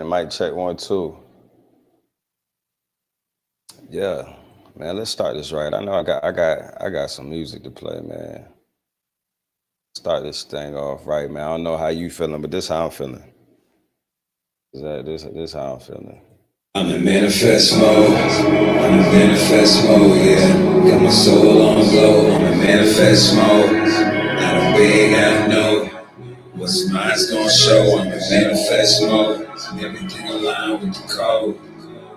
Mic check 1 2. Yeah, man. Let's start this right. I know I got some music to play, man. Start this thing off right, man. I don't know how you feeling, but this how I'm feeling. This how I'm feeling. I'm in manifest mode. I'm in manifest mode, yeah. Got my soul on glow. I'm in manifest mode. Not a big, I know. What's mine's gonna show. I'm in manifest mode. Everything aligned with the code.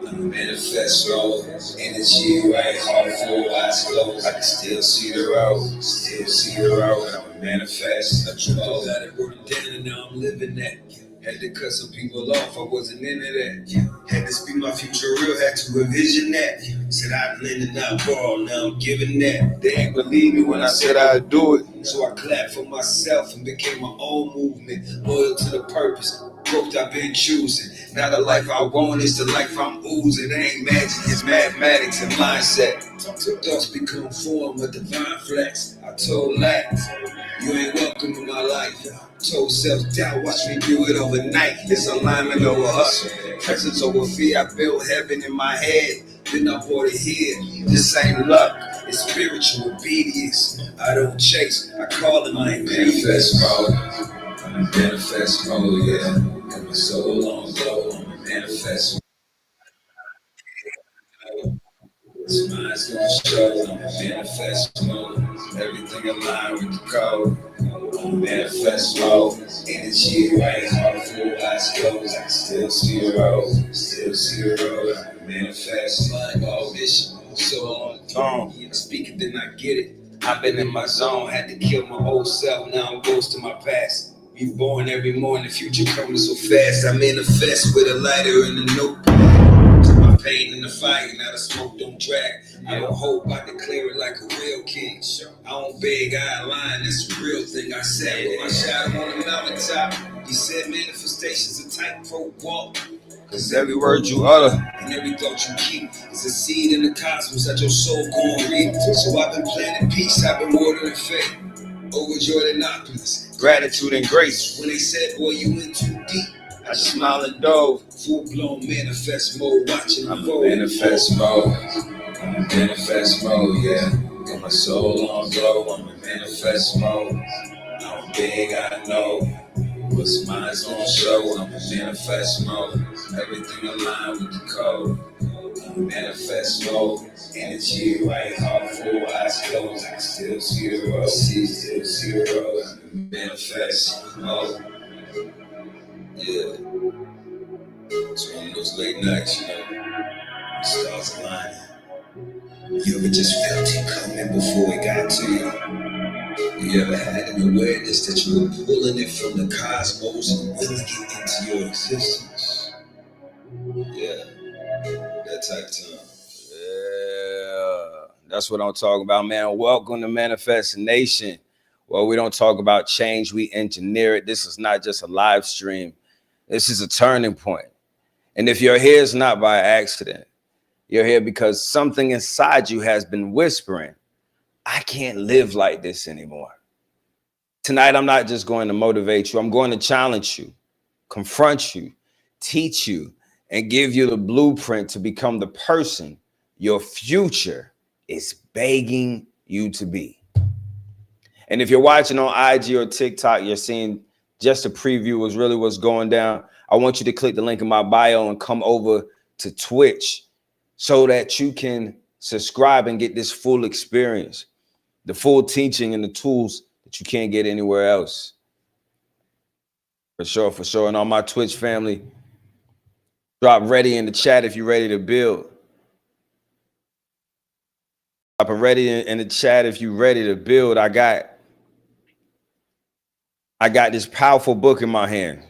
I'm in manifest mode. Energy right, heart full, eyes closed. I can still see the road. Still see the road. I'm in manifest. I truly got it worked down and now I'm living that. Had to cut some people off, I wasn't into that. Had to speak my future real, had to envision that. Said I'd lend and not borrow, now I'm giving that. They ain't believe me when I said I'd do it. So I clapped for myself and became my own movement. Loyal to the purpose, growth I've been choosing. Not the life I want, it's the life I'm oozing. It ain't magic, it's mathematics and mindset. Thoughts become form with divine flex. I told Lax, you ain't welcome in my life. Told self-doubt, watch me do it overnight. This alignment over hustle, presence over fear. I built heaven in my head, then I brought it here. This ain't luck, it's spiritual obedience. I don't chase, I call it my manifest mode. I'm in manifest mode, yeah. Got my soul on glow, I'm in manifest mode. Mine's gonna show, I'm in manifest mode. Everything aligned with the code. I'm in manifest mode. Energy right, heart full, eyes closed. I can still see the road. Still see the road. I'm in manifest. Mind all mission. So on the throne. I speak it, then I get it. I've been in my zone, had to kill my old self. Now I'm ghost to my past. Reborn every morning, the future coming so fast. I manifest with a lighter and a notepad. My pain in the fire, now the smoke don't drag. I don't hope, I declare it like a real king. I don't beg, I align, that's the real thing. I said with my shadow on the mountaintop. He said manifestation's a tightrope walk. Cause every word you utter and every thought you keep is a seed in the cosmos that your soul gon' reap. So I've been planting peace, I've been watering faith. Overjoyed and optimism, gratitude and grace. When they said, boy, you in too deep, I just smiled and dove. Full blown manifest mode, watching the road. Manifest mode. I'm in manifest mode, yeah. Got my soul on glow. I'm in manifest mode. How big I know. What's mine's gonna show. I'm in manifest mode. Everything aligned with the code. I'm in manifest mode. Energy right, heart full, eyes closed. I can still see the road. Still see the road. I'm in manifest mode. Yeah. It's one of those late nights, you know. Stars aligning. You ever just felt it coming before it got to you? You ever had an awareness that you were pulling it from the cosmos and willing it into your existence? Yeah, that type of time. Yeah, that's what I'm talking about, man. Welcome to Manifest Nation. Well, we don't talk about change, we engineer it. This is not just a live stream. This is a turning point. And if you're here, it's not by accident. You're here because something inside you has been whispering, I can't live like this anymore. Tonight, I'm not just going to motivate you. I'm going to challenge you, confront you, teach you, and give you the blueprint to become the person your future is begging you to be. And if you're watching on IG or TikTok, you're seeing just a preview of really what's going down. I want you to click the link in my bio and come over to Twitch so that you can subscribe and get this full experience, the full teaching and the tools that you can't get anywhere else. For sure, for sure. And all my Twitch family, drop ready in the chat if you're ready to build. Drop a ready in the chat if you're ready to build. I got this powerful book in my hand.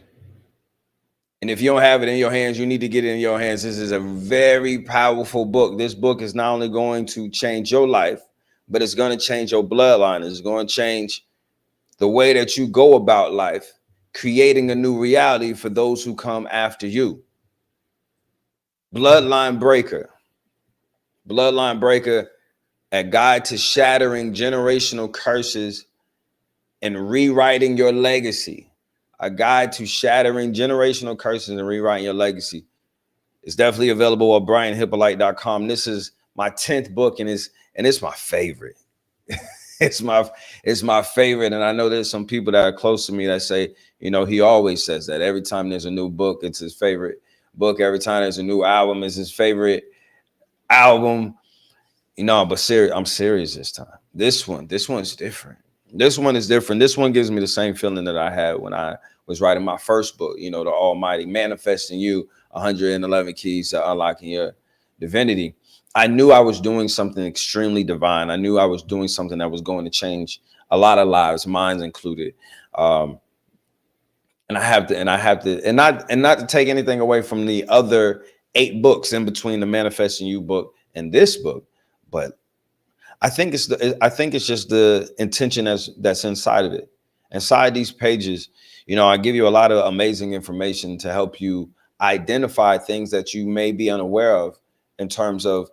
And if you don't have it in your hands, you need to get it in your hands. This is a very powerful book. This book is not only going to change your life, but it's going to change your bloodline. It's going to change the way that you go about life, creating a new reality for those who come after you. Bloodline Breaker. Bloodline Breaker, a guide to shattering generational curses and rewriting your legacy. A Guide to Shattering Generational Curses and Rewriting Your Legacy. It's definitely available at brianhippolyte.com. This is my 10th book, and it's my favorite. it's my favorite. And I know there's some people that are close to me that say, you know, he always says that every time there's a new book, it's his favorite book. Every time there's a new album, it's his favorite album. You know, but I'm serious this time. This one's different. This one is different. This one gives me the same feeling that I had when I was writing my first book, you know, The Almighty, Manifesting You, 111 Keys to Unlocking Your Divinity. I knew I was doing something extremely divine. I knew I was doing something that was going to change a lot of lives, mine included. And not to take anything away from the other 8 books in between the Manifesting You book and this book, but I think it's just the intention that's inside of it. Inside these pages, you know, I give you a lot of amazing information to help you identify things that you may be unaware of in terms of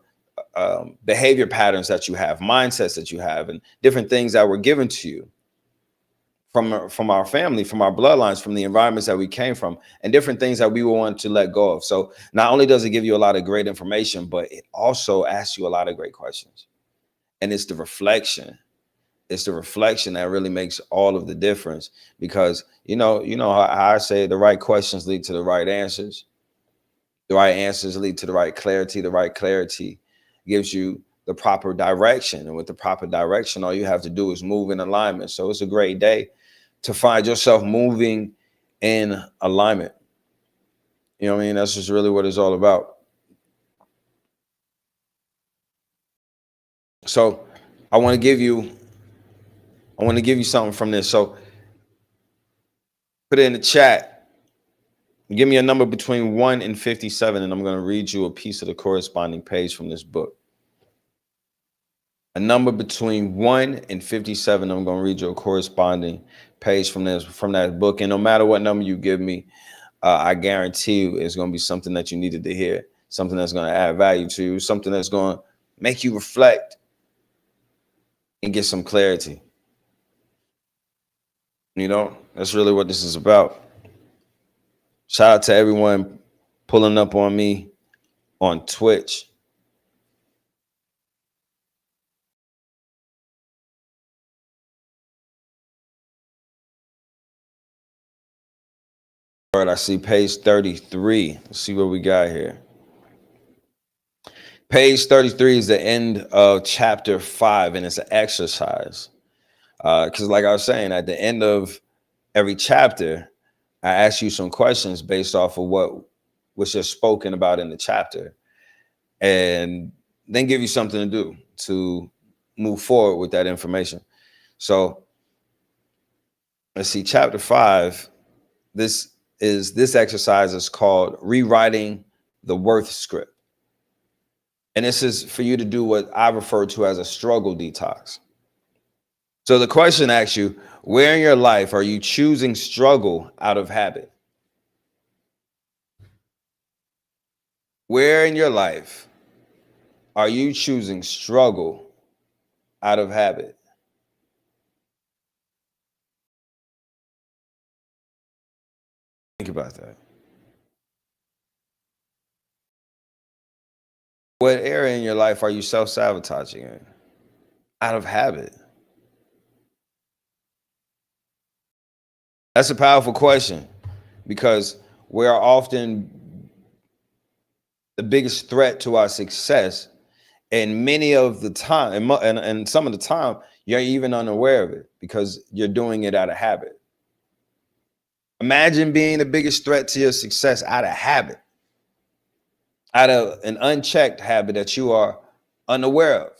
behavior patterns that you have, mindsets that you have, and different things that were given to you from our family, from our bloodlines, from the environments that we came from, and different things that we want to let go of. So not only does it give you a lot of great information, but it also asks you a lot of great questions. And it's the reflection. It's the reflection that really makes all of the difference, because you know how I say the right questions lead to the right answers. The right answers lead to the right clarity. The right clarity gives you the proper direction. And with the proper direction, all you have to do is move in alignment. So it's a great day to find yourself moving in alignment. You know what I mean? That's just really what it's all about. So I want to give you something from this. So put it in the chat. Give me a number between 1 and 57, and I'm going to read you a piece of the corresponding page from this book. A number between 1 and 57. I'm going to read you a corresponding page from that book. And no matter what number you give me, I guarantee you it's going to be something that you needed to hear, something that's going to add value to you, something that's going to make you reflect and get some clarity. You know, that's really what this is about. Shout out to everyone pulling up on me on Twitch. All right, I see page 33. Let's see what we got here. Page 33 is the end of chapter 5, and it's an exercise. Because like I was saying, at the end of every chapter, I ask you some questions based off of what was just spoken about in the chapter, and then give you something to do to move forward with that information. So let's see, chapter 5, this exercise is called Rewriting the Worth Script. And this is for you to do what I refer to as a struggle detox. So the question asks you, where in your life are you choosing struggle out of habit? Where in your life are you choosing struggle out of habit? Think about that. What area in your life are you self-sabotaging in out of habit? That's a powerful question, because we're often the biggest threat to our success, and many of the time, and some of the time, you're even unaware of it because you're doing it out of habit. Imagine being the biggest threat to your success out of habit, out of an unchecked habit that you are unaware of.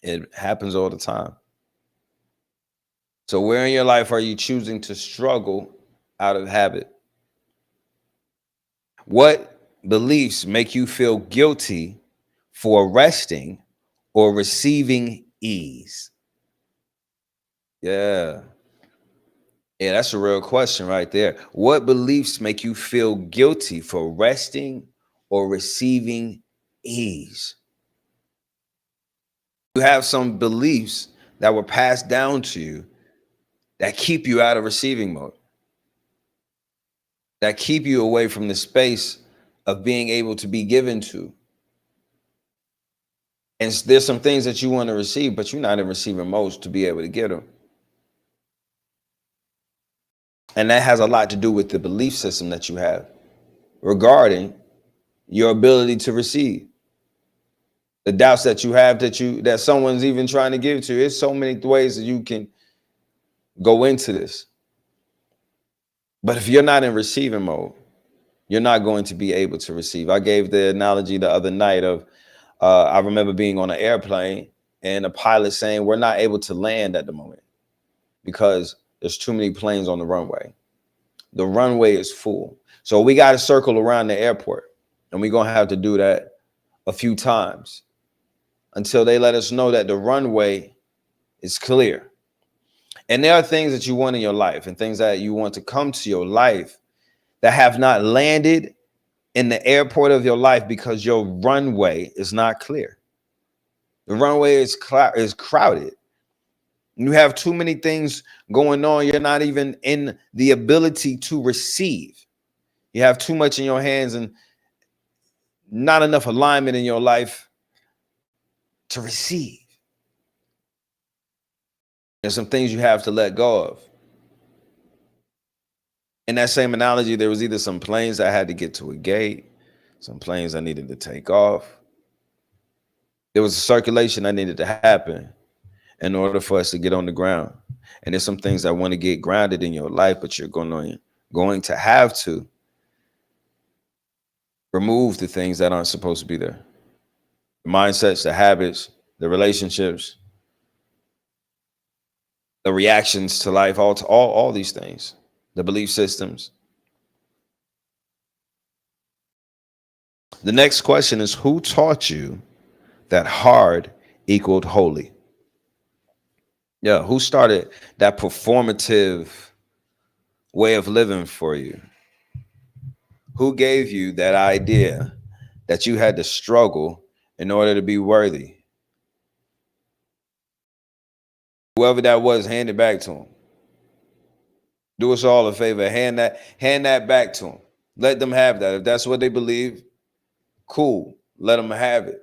It happens all the time. So where in your life are you choosing to struggle out of habit? What beliefs make you feel guilty for resting or receiving ease? Yeah, that's a real question right there. What beliefs make you feel guilty for resting or receiving ease? You have some beliefs that were passed down to you that keep you out of receiving mode. that keep you away from the space of being able to be given to. And there's some things that you want to receive, but you're not in receiving mode to be able to get them. And that has a lot to do with the belief system that you have regarding your ability to receive. The doubts that you have that someone's even trying to give to you. There's so many ways that you can go into this. But if you're not in receiving mode, you're not going to be able to receive. I gave the analogy the other night of I remember being on an airplane and a pilot saying we're not able to land at the moment because there's too many planes on the runway. The runway is full. So we got to circle around the airport, and we're going to have to do that a few times until they let us know that the runway is clear. And there are things that you want in your life and things that you want to come to your life that have not landed in the airport of your life because your runway is not clear. The runway is crowded. You have too many things going on. You're not even in the ability to receive. You have too much in your hands and not enough alignment in your life to receive. There's some things you have to let go of. In that same analogy, there was either some planes I had to get to a gate, some planes I needed to take off. There was a circulation that needed to happen in order for us to get on the ground. And there's some things that want to get grounded in your life, but you're going to have to remove the things that aren't supposed to be there. The mindsets, the habits, the relationships, the reactions to life, all these things, the belief systems. The next question is, who taught you that hard equaled holy? Yeah, who started that performative way of living for you? Who gave you that idea that you had to struggle in order to be worthy? Whoever that was, hand it back to them. Do us all a favor, hand that back to them. Let them have that. If that's what they believe, cool. Let them have it.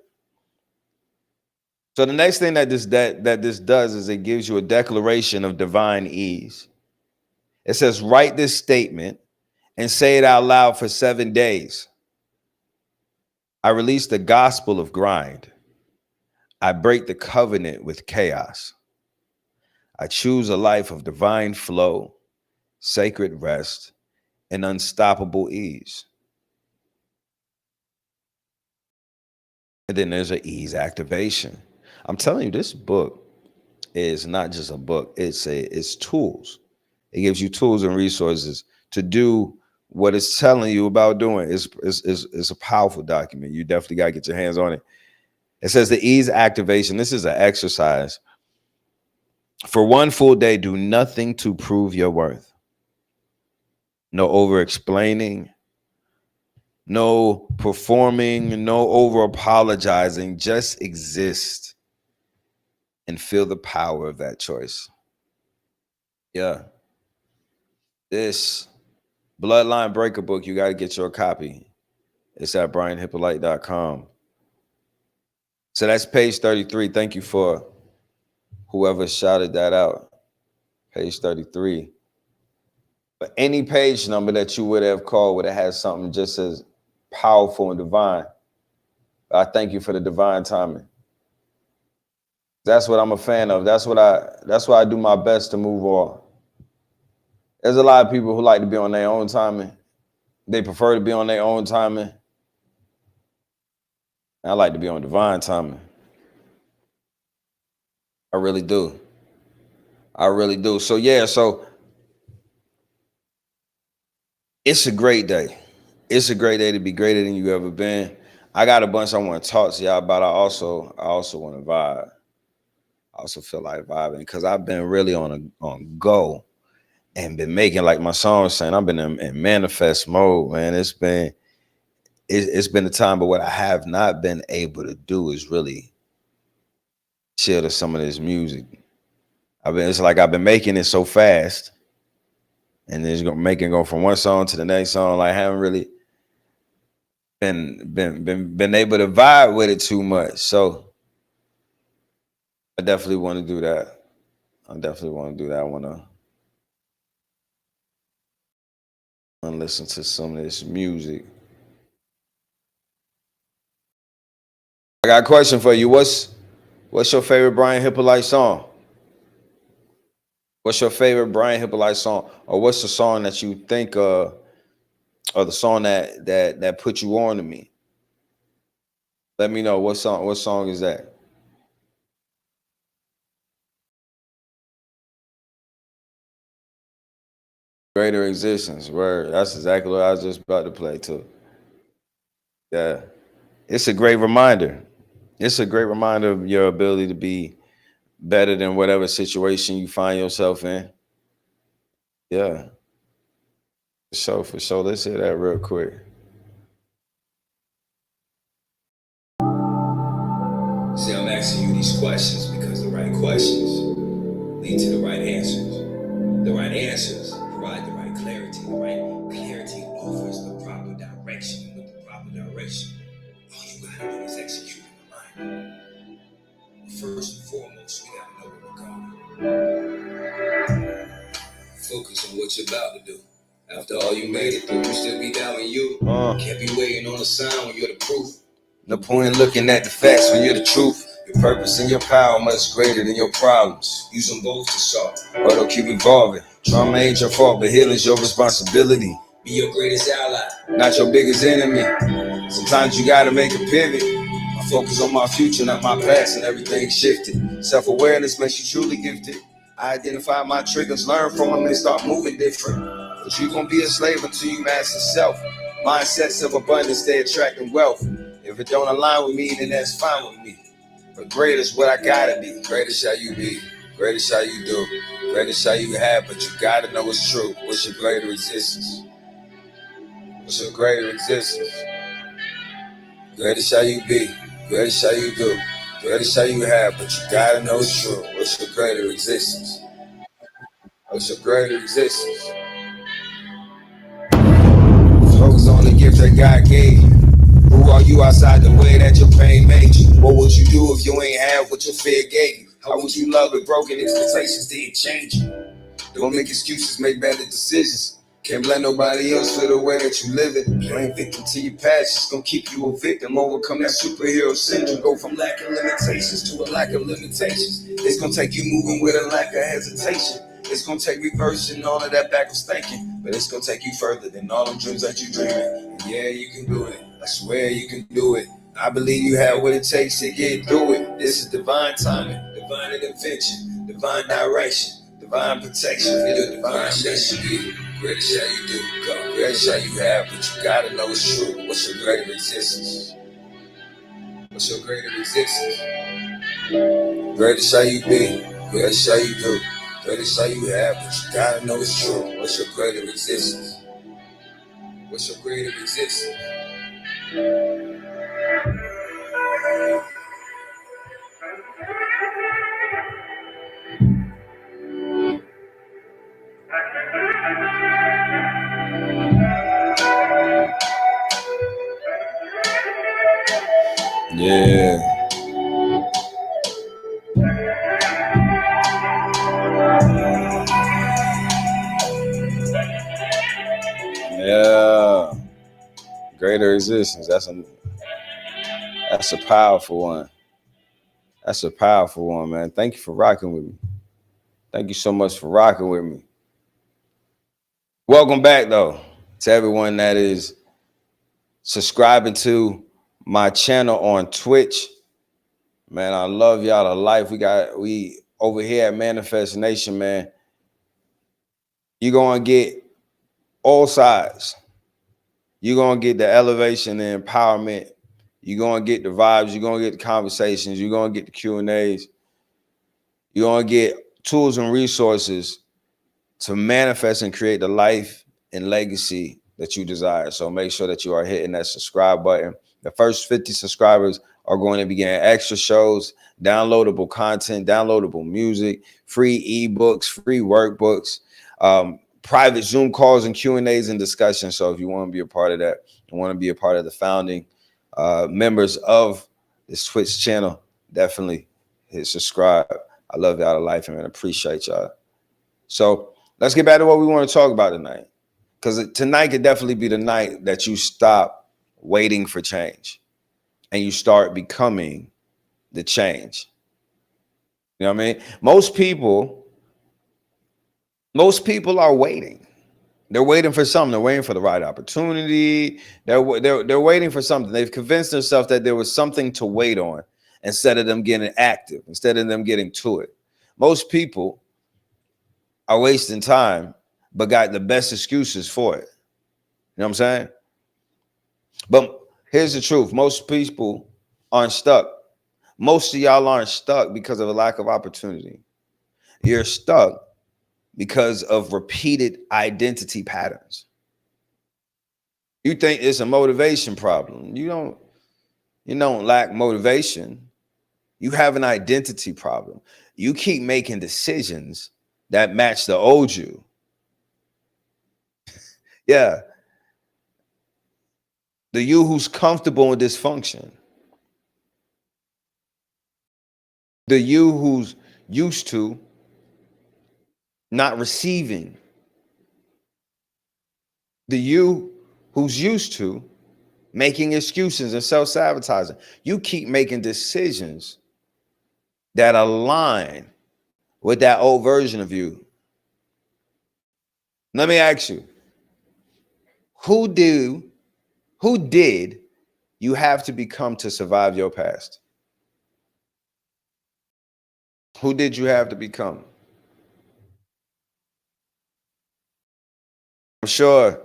So the next thing that this does is it gives you a declaration of divine ease. It says, write this statement and say it out loud for 7 days. I release the gospel of grind. I break the covenant with chaos. I choose a life of divine flow, sacred rest, and unstoppable ease. And then there's an ease activation. I'm telling you, this book is not just a book. It's tools. It gives you tools and resources to do what it's telling you about doing. It's a powerful document. You definitely got to get your hands on it. It says the ease activation. This is an exercise. For 1 full day, do nothing to prove your worth. No over explaining, no performing, no over apologizing. Just exist and feel the power of that choice. Yeah. This Bloodline Breaker book, you got to get your copy. It's at brianhippolyte.com. So that's page 33. Thank you for whoever shouted that out. Page 33. But any page number that you would have called would have had something just as powerful and divine. I thank you for the divine timing. That's what I'm a fan of. That's why I do my best to move on. There's a lot of people who like to be on their own timing. They prefer to be on their own timing. I like to be on divine timing. I really do. I really do. So yeah, it's a great day. It's a great day to be greater than you ever been. I got a bunch I want to talk to y'all about. I also want to vibe. I also feel like vibing because I've been really on go and been making, like my song was saying, I've been in manifest mode, man. It's been a time, but what I have not been able to do is really chill to some of this music. It's like I've been making it so fast and then it's gonna make it go from one song to the next song. Like, I haven't really been able to vibe with it too much. So I definitely want to do that. I definitely want to do that. I want to listen to some of this music. I got a question for you. What's your favorite Brian Hippolyte song? What's your favorite Brian Hippolyte song, or what's the song that you think or the song that put you on to me? Let me know what song. What song is that? Greater Existence. Word. That's exactly what I was just about to play too. Yeah, it's a great reminder. It's a great reminder of your ability to be better than whatever situation you find yourself in. Yeah, for sure. Let's hear that real quick. See, I'm asking you these questions because the right questions lead to the right answers. The right answers provide the right clarity. The right clarity offers the proper direction. And with the proper direction, all you gotta do is execute in the mind. First and foremost, we gotta know where we're going. Focus on what you're about to do. After all you made it through, you still be doubting you. Can't be waiting on a sign when you're the proof. No point in looking at the facts when you're the truth. Your purpose and your power much greater than your problems. Use them both to solve, or they'll keep evolving. Trauma ain't your fault, but healing's your responsibility. Be your greatest ally, not your biggest enemy. Sometimes you gotta make a pivot. I focus on my future, not my past, and everything shifted. Self-awareness makes you truly gifted. I identify my triggers, learn from them, and start moving different. But you gonna be a slave until you master self. Mindsets of abundance, they attracting wealth. If it don't align with me, then that's fine with me. But great is what I gotta be. Greater shall you be, greater shall you do, greater shall you have, but you gotta know it's true. What's your greater existence? What's your greater existence? Greater shall you be, greater shall you do, greater shall you have, but you gotta know it's true. What's your greater existence? What's your greater existence? Focus on the gift that God gave you. Who are you outside the way that your pain made you? What would you do if you ain't have what your fear gave you? How would you love if broken expectations didn't change you? Don't make excuses, make better decisions. Can't blame nobody else for the way that you live it. Blame victim to your past, it's gonna keep you a victim. Overcome that superhero syndrome. Go from lack of limitations to a lack of limitations. It's gonna take you moving with a lack of hesitation. It's gonna take reversing all of that backwards thinking. But it's gonna take you further than all them dreams that you dreaming. And yeah, you can do it. I swear you can do it. I believe you have what it takes to get through it. This is divine timing, divine intervention, divine direction, divine protection for your divine mission. Greater shall you do, God, greater shall you have, but you gotta know it's true. What's your greater existence? What's your greater existence? Greater shall you be, greater shall you do, greater shall you have, but you gotta know it's true. What's your greater existence? What's your greater existence? Yeah. Yeah. Greater existence. That's a powerful one. That's a powerful one, man. Thank you for rocking with me. Thank you so much for rocking with me. Welcome back, though, to everyone that is subscribing to my channel on Twitch. Man, I love y'all to life. We over here at Manifest Nation, man. You're gonna get all sides. You're gonna get the elevation and empowerment. You're gonna get the vibes. You're gonna get the conversations. You're gonna get the Q&As. You're gonna get tools and resources to manifest and create the life and legacy that you desire. So make sure that you are hitting that subscribe button. The first 50 subscribers are going to be getting extra shows, downloadable content, downloadable music, free ebooks, free workbooks, private Zoom calls and Q&As and discussions. So if you want to be a part of that, you want to be a part of the founding members of this Twitch channel, definitely hit subscribe. I love y'all to life, and appreciate y'all. So let's get back to what we want to talk about tonight, because tonight could definitely be the night that you stop waiting for change and you start becoming the change. You know what I mean? Most people are waiting. They're waiting for something. They're waiting for the right opportunity. They're waiting for something. They've convinced themselves that there was something to wait on instead of them getting active, instead of them getting to it. Most people are wasting time, but got the best excuses for it. You know what I'm saying? But here's the truth. Most people aren't stuck. Most of y'all aren't stuck because of a lack of opportunity. You're stuck because of repeated identity patterns. You think it's a motivation problem. You don't lack motivation. You have an identity problem. You keep making decisions that match the old you. Yeah. The you who's comfortable in dysfunction. The you who's used to not receiving. The you who's used to making excuses and self-sabotaging. You keep making decisions that align with that old version of you. Let me ask you, who did you have to become to survive your past? Who did you have to become? I'm sure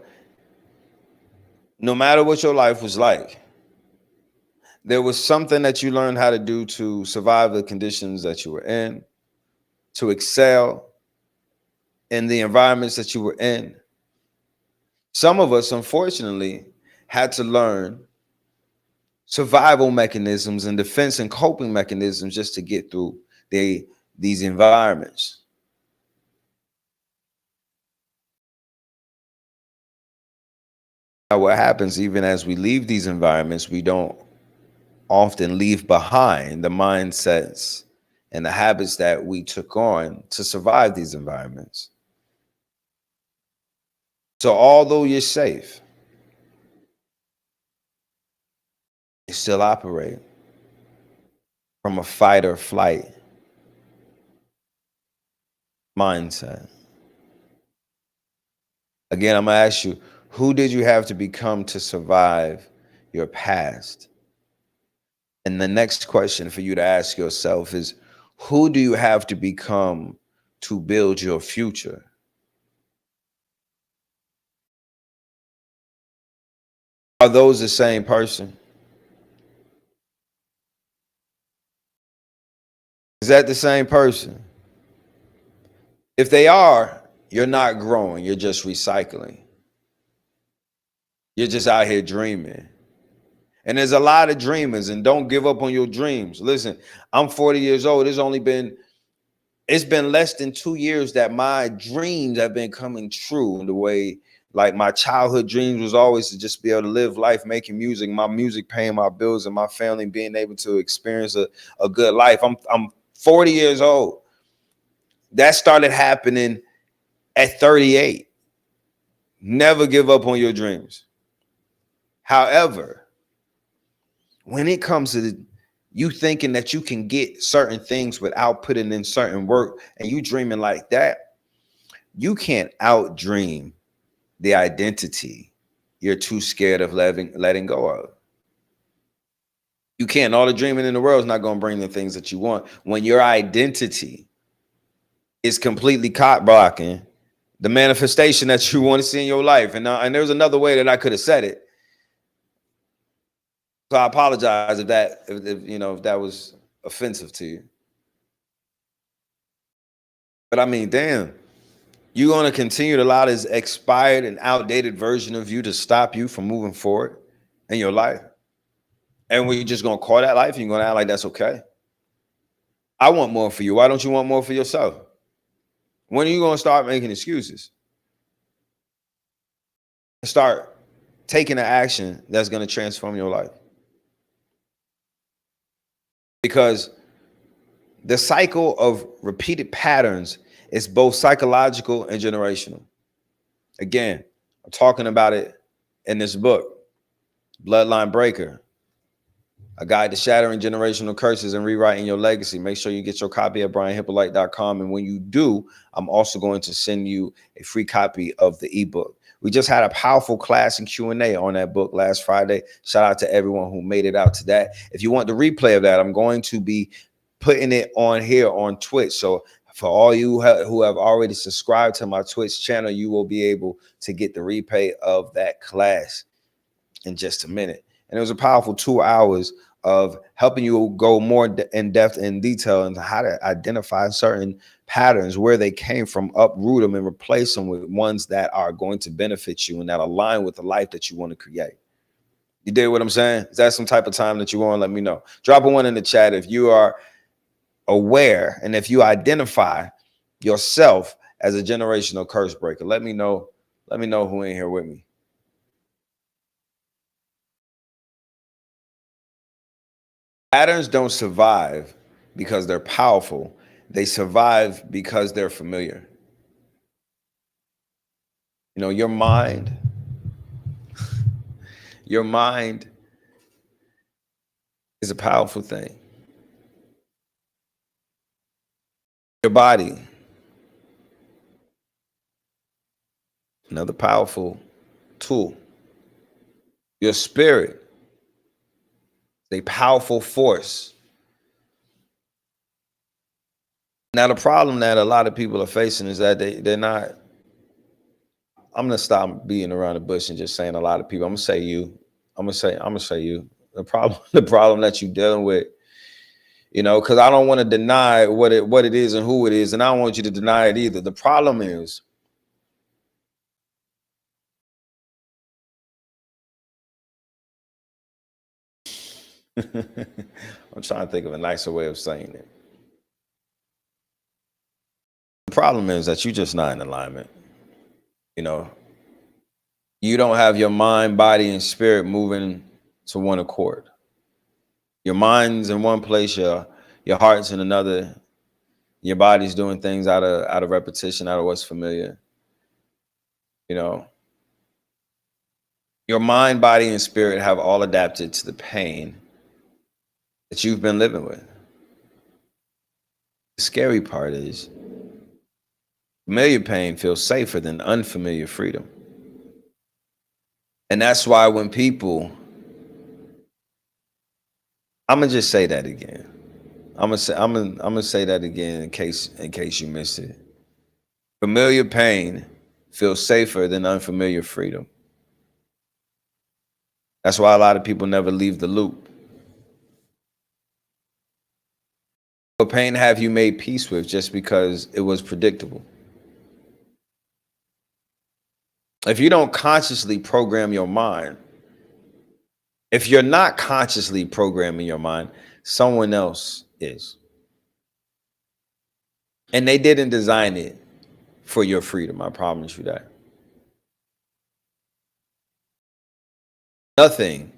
no matter what your life was like, there was something that you learned how to do to survive the conditions that you were in, to excel in the environments that you were in. Some of us, unfortunately, had to learn survival mechanisms and defense and coping mechanisms just to get through these environments. Now, what happens even as we leave these environments, we don't often leave behind the mindsets and the habits that we took on to survive these environments. So although you're safe, you still operate from a fight or flight mindset. Again, I'm gonna ask you, who did you have to become to survive your past? And the next question for you to ask yourself is, who do you have to become to build your future? Are those the same person? Is that the same person? If they are, you're not growing, you're just recycling. You're just out here dreaming. And there's a lot of dreamers, and don't give up on your dreams. Listen, I'm 40 years old. It's been less than 2 years that my dreams have been coming true in the way, like my childhood dreams was always to just be able to live life, making music, my music paying my bills, and my family being able to experience a good life. I'm 40 years old. That started happening at 38. Never give up on your dreams. However, when it comes to you thinking that you can get certain things without putting in certain work, and you dreaming like that, you can't outdream the identity you're too scared of letting go of. You can't. All the dreaming in the world is not going to bring the things that you want. When your identity is completely cock blocking the manifestation that you want to see in your life. And there's another way that I could have said it. So I apologize if that was offensive to you. But I mean, damn, you're going to continue to allow this expired and outdated version of you to stop you from moving forward in your life. And we're just going to call that life. You're going to act like that's okay. I want more for you. Why don't you want more for yourself? When are you going to start making excuses? Start taking an action that's going to transform your life. Because the cycle of repeated patterns is both psychological and generational. Again, I'm talking about it in this book, Bloodline Breaker, A Guide to Shattering Generational Curses and Rewriting Your Legacy. Make sure you get your copy at brianhippolyte.com. And when you do, I'm also going to send you a free copy of the ebook. We just had a powerful class and Q&A on that book last Friday. Shout out to everyone who made it out to that. If you want the replay of that, I'm going to be putting it on here on Twitch. So for all you who have already subscribed to my Twitch channel, you will be able to get the replay of that class in just a minute. And it was a powerful 2 hours of helping you go more in depth and detail into how to identify certain patterns, where they came from, uproot them and replace them with ones that are going to benefit you and that align with the life that you want to create. You dig what I'm saying? Is that some type of time that you want? Let me know. Drop a one in the chat if you are aware and if you identify yourself as a generational curse breaker. Let me know. Let me know who ain't here with me. Patterns don't survive because they're powerful. They survive because they're familiar. You know, your mind is a powerful thing. Your body, another powerful tool. Your spirit, a powerful force. Now, the problem that a lot of people are facing is that they're not. I'm gonna stop beating around the bush and just saying a lot of people. I'm gonna say you. I'm gonna say you. The problem that you're dealing with, you know, because I don't want to deny what it is and who it is, and I don't want you to deny it either. The problem is I'm trying to think of a nicer way of saying it. The problem is that you're just not in alignment. You know, you don't have your mind, body, and spirit moving to one accord. Your mind's in one place, your heart's in another. Your body's doing things out of repetition, out of what's familiar. You know, your mind, body, and spirit have all adapted to the pain that you've been living with. The scary part is familiar pain feels safer than unfamiliar freedom. And that's why when people, I'm gonna just say that again. I'm gonna say that again in case you missed it. Familiar pain feels safer than unfamiliar freedom. That's why a lot of people never leave the loop. What pain have you made peace with just because it was predictable? If you don't consciously program your mind, if you're not consciously programming your mind, someone else is. And they didn't design it for your freedom. I promise you that. Nothing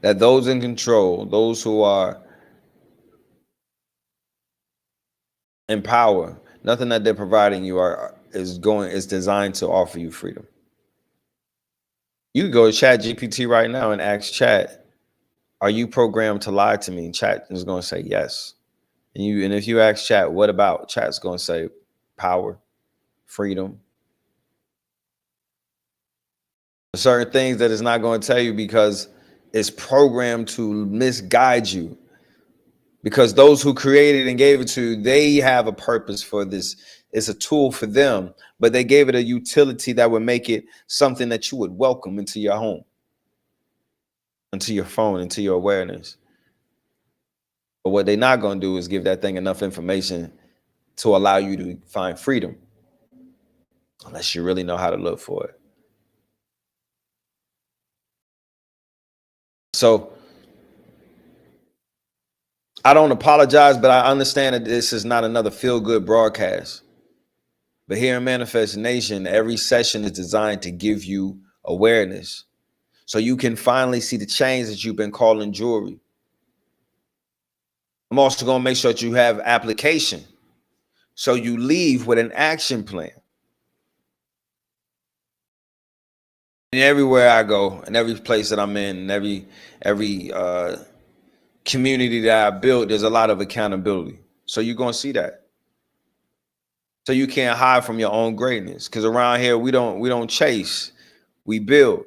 that those in control, those who are in power, nothing that they're providing you is designed to offer you freedom. You can go to ChatGPT right now and ask Chat, are you programmed to lie to me? And Chat is going to say yes. And if you ask Chat, what about? Chat's going to say power, freedom. Certain things that it's not going to tell you because it's programmed to misguide you. Because those who created and gave it to you, they have a purpose for this. It's a tool for them, but they gave it a utility that would make it something that you would welcome into your home, into your phone, into your awareness. But what they're not going to do is give that thing enough information to allow you to find freedom, unless you really know how to look for it. So I don't apologize, but I understand that this is not another feel-good broadcast. But here in Manifest Nation, every session is designed to give you awareness, so you can finally see the change that you've been calling jewelry. I'm also going to make sure that you have application, so you leave with an action plan. And everywhere I go, and every place that I'm in, and every community that I built, there's a lot of accountability. So you're going to see that. So you can't hide from your own greatness, because around here we don't chase, we build.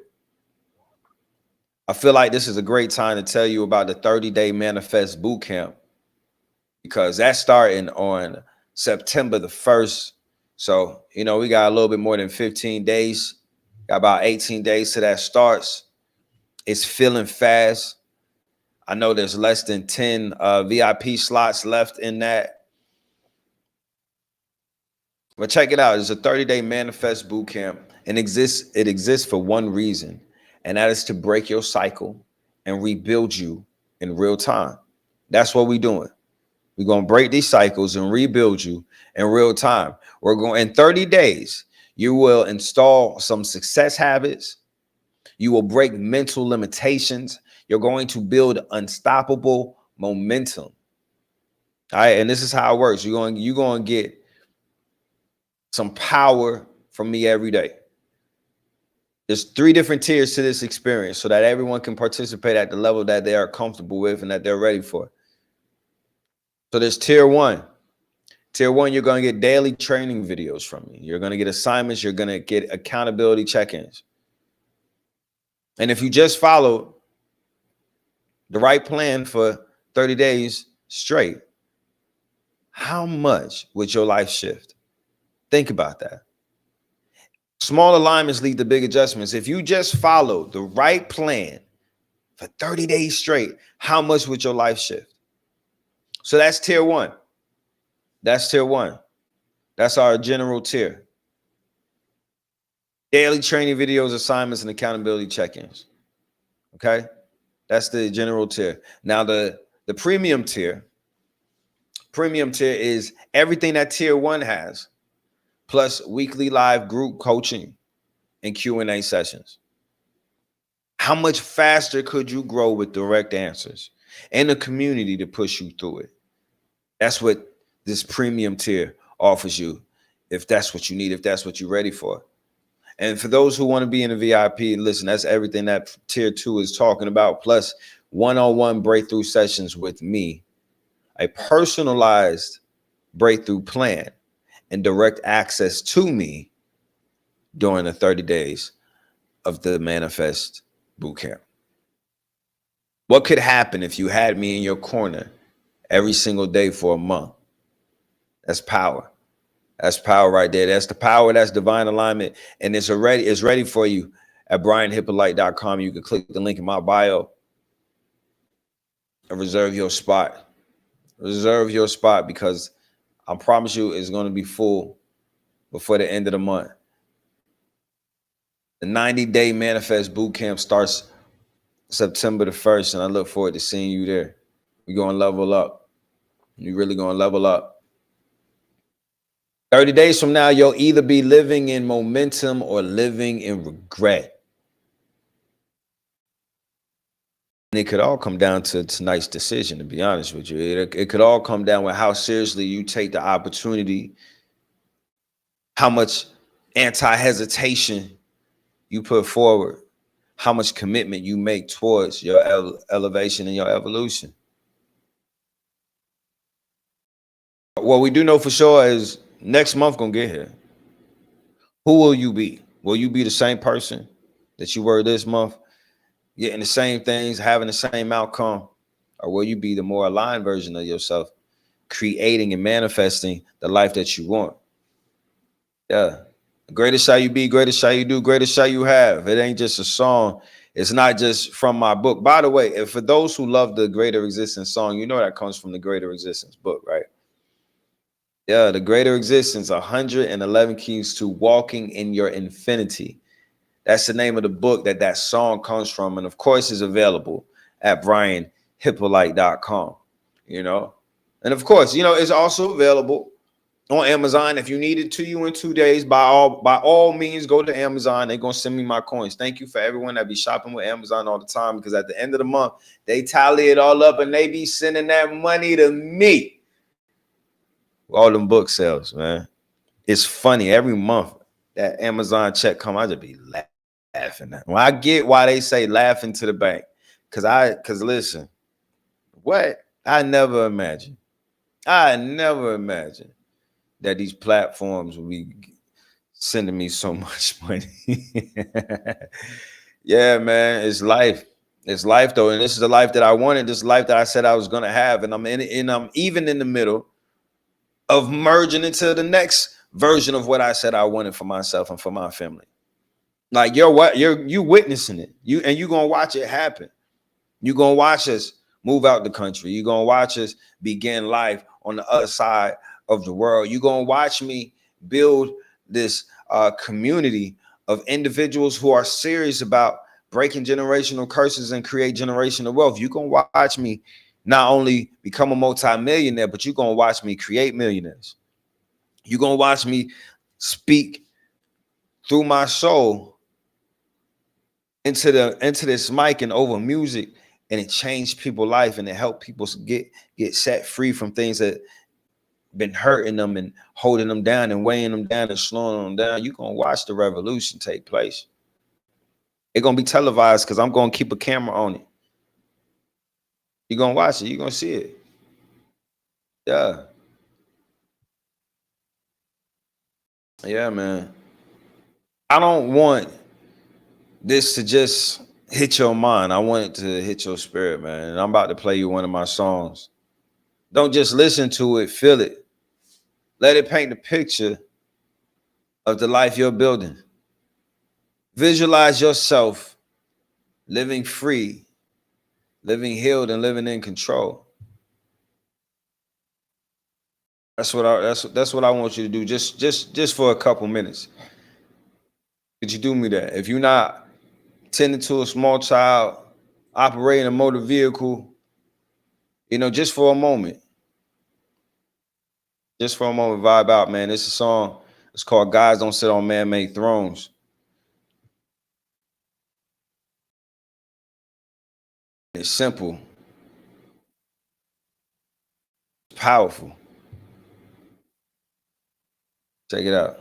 I feel like this is a great time to tell you about the 30-day Manifest Bootcamp, because that's starting on September the 1st. So, you know, we got a little bit more than 15 days, got about 18 days to that starts. It's filling fast. I know there's less than 10 VIP slots left in that. But check it out. It's a 30-day Manifest Bootcamp, and it exists for one reason, and that is to break your cycle and rebuild you in real time. That's what we're doing. We're going to break these cycles and rebuild you in real time. We're going in 30 days. You will install some success habits. You will break mental limitations. You're going to build unstoppable momentum. All right. And this is how it works. You're going to get some power from me every day. There's 3 different tiers to this experience, so that everyone can participate at the level that they are comfortable with and that they're ready for. So there's tier 1. Tier 1, you're going to get daily training videos from me. You're going to get assignments. You're going to get accountability check-ins. And if you just follow the right plan for 30 days straight, how much would your life shift? Think about that. Small alignments lead to big adjustments. If you just follow the right plan for 30 days straight, how much would your life shift? So that's tier 1. That's tier 1. That's our general tier. Daily training videos, assignments, and accountability check-ins. Okay? That's the general tier. Now the premium tier is everything that tier 1 has, plus weekly live group coaching and Q&A sessions. How much faster could you grow with direct answers and a community to push you through it? That's what this premium tier offers you, if that's what you need, if that's what you're ready for. And for those who want to be in a VIP, listen, that's everything that tier 2 is talking about, plus one-on-one breakthrough sessions with me, a personalized breakthrough plan, and direct access to me during the 30 days of the Manifest Bootcamp. What could happen if you had me in your corner every single day for a month? That's power. That's power right there. That's the power. That's divine alignment. And it's ready for you at brianhippolyte.com. You can click the link in my bio and reserve your spot. Reserve your spot, because I promise you it's going to be full before the end of the month. The 90-day Manifest Bootcamp starts September the 1st, and I look forward to seeing you there. We're going to level up. You're really going to level up. 30 days from now, you'll either be living in momentum or living in regret. And it could all come down to tonight's decision, to be honest with you. It could all come down with how seriously you take the opportunity, how much anti-hesitation you put forward, how much commitment you make towards your elevation and your evolution. What we do know for sure is next month gonna get here. Who will you be? Will you be the same person that you were this month, getting the same things, having the same outcome? Or will you be the more aligned version of yourself, creating and manifesting the life that you want? Yeah. Greater shall you be, greater shall you do, greater shall you have. It ain't just a song. It's not just from my book. By the way, and for those who love the Greater Existence song, you know that comes from the Greater Existence book, right? Yeah, the Greater Existence, 111 Keys to Walking in Your Infinity. That's the name of the book that song comes from. And of course, is available at brianhippolyte.com, you know. And of course, you know, it's also available on Amazon. If you need it to you in 2 days, by all means, go to Amazon. They're gonna send me my coins. Thank you for everyone that be shopping with Amazon all the time, because at the end of the month, they tally it all up and they be sending that money to me. All them book sales, man. It's funny. Every month that Amazon check come, I just be laughing. When I get why they say laughing to the bank. Cause listen, what? I never imagined that these platforms will be sending me so much money. Yeah, man, it's life. It's life though, and this is the life that I wanted. This life that I said I was gonna have, and I'm in it, and I'm even in the middle of merging into the next version of what I said I wanted for myself and for my family. Like you witnessing it. You gonna watch it happen. You're gonna watch us move out the country. You're gonna watch us begin life on the other side of the world. You're gonna watch me build this community of individuals who are serious about breaking generational curses and create generational wealth. You're gonna watch me not only become a multi-millionaire, but you're gonna watch me create millionaires. You're gonna watch me speak through my soul into this mic and over music, and it changed people's life, and it helped people get set free from things that been hurting them and holding them down and weighing them down and slowing them down. You're gonna watch the revolution take place. It's gonna be televised because I'm gonna keep a camera on it. You're gonna watch it, you're gonna see it. Yeah. Yeah, man. I don't want this to just hit your mind. I want it to hit your spirit, man. And I'm about to play you one of my songs. Don't just listen to it, feel it. Let it paint the picture of the life you're building. Visualize yourself living free, living healed, and living in control. That's what I want you to do. Just for a couple minutes. Could you do me that? If you're not tending to a small child, operating a motor vehicle, just for a moment. Just for a moment, vibe out, man. This is a song. It's called Guys Don't Sit on Man-Made Thrones. It's simple. It's powerful. Check it out.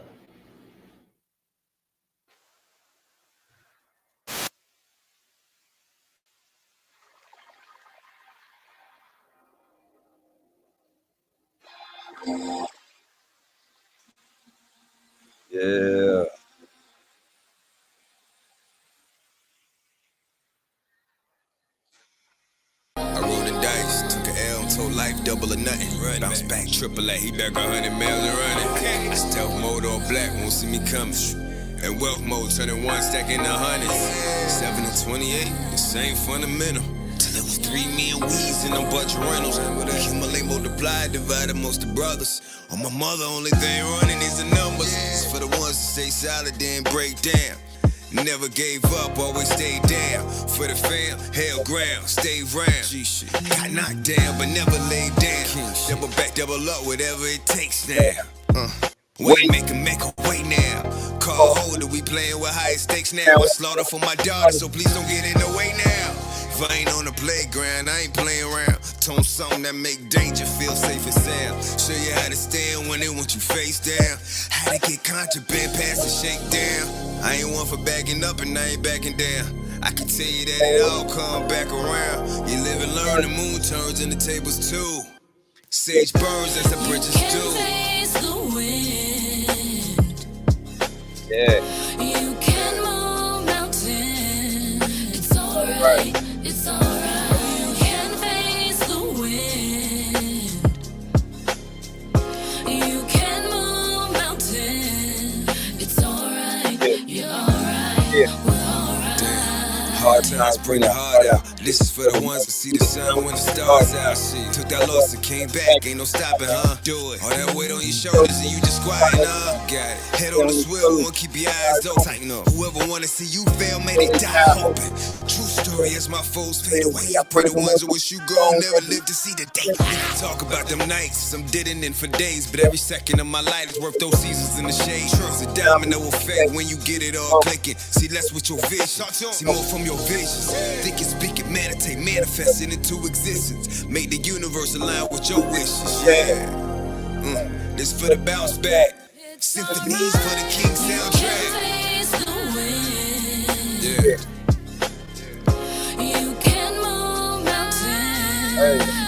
Yeah. I rolled the dice, took an L, told life double or nothing. Bounce back, triple A, he back 100 miles and running. Stealth mode all black, won't see me coming. And wealth mode, turning one stack into hundreds. 7 and 28, the same fundamental. Till it was 3 million weeds and no budget rentals. Accumulate, multiply, divide amongst the brothers. On my mother, only thing running is the numbers. It's for the ones that stay solid, then break down. Never gave up, always stayed down. For the fam, held ground, stay round. Got knocked down, but never laid down. Double back, double up, whatever it takes now. Wait, make a wait now. Call holder, we playing with higher stakes now. I slaughter for my dog, so please don't get in the way now. If I ain't on the playground, I ain't playing around. Tone something that make danger feel safe and sound. Show you how to stand when they want you face down. How to get contraband past the shakedown. I ain't one for backing up and I ain't backing down. I can tell you that it all come back around. You live and learn, the moon turns and the tables too. Sage burns as the bridges do. Face the wind. Yeah. You can move mountains. It's alright. It's alright. You can face the wind. You can move mountains. It's alright. You're alright. We're alright. Hard times bring the heart out. This is for the ones that see the sun when the stars out. Took that loss and came back, ain't no stopping, huh? Do it. All that weight on your shoulders and you just squatting, huh? Got it. Head on the swivel, won't keep your eyes open. Tighten up. Whoever wanna see you fail, may they die hoping. True story. Sorry as my foes fade away. I pray the ones who wish you gone never live to see the day. Talk about them nights, I'm deadening in for days, but every second of my life is worth those seasons in the shade. It's a domino effect when you get it all clicking. See less with your vision, see more from your visions. Think and speak it, meditate, manifesting into existence. Make the universe align with your wishes. Yeah. This for the bounce back. Symphonies for the King soundtrack. Yeah. You can move mountains.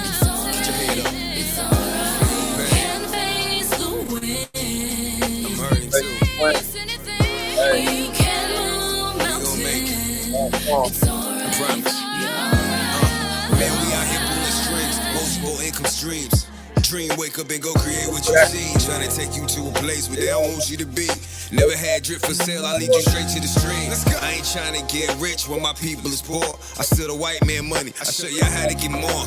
It's alright. It's alright. You can face the wind. I'm hurting too. It's anything. You can move mountains. It's alright. I promise. You're alright. Man, we out here pulling strings, multiple income streams. Dream, wake up and go create what you see. Trying to take you to a place where they don't want you to be. Never had drip for sale, I lead you straight to the stream. I ain't trying to get rich when my people is poor. I steal the white man money, I show you how to get more.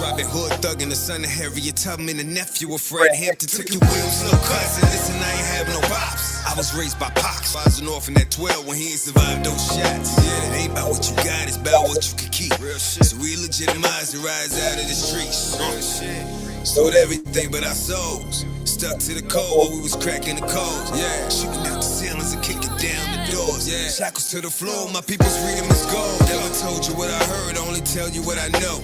Robin Hood, Thug, and the son of Harriet Tubman, the nephew of Fred Hampton. Took your wheels, no cousin, listen, I ain't have no pops. I was raised by Pox, I was an orphan at 12 when he ain't survived those shots. Yeah, it ain't about what you got, it's about what you can keep. So we legitimize the rise out of the streets. Sold everything but our souls. Stuck to the code while we was cracking the codes. Yeah, shooting out the ceilings and kicking down the doors. Yeah, shackles to the floor, my people's freedom is gold. Never told you what I heard, only tell you what I know.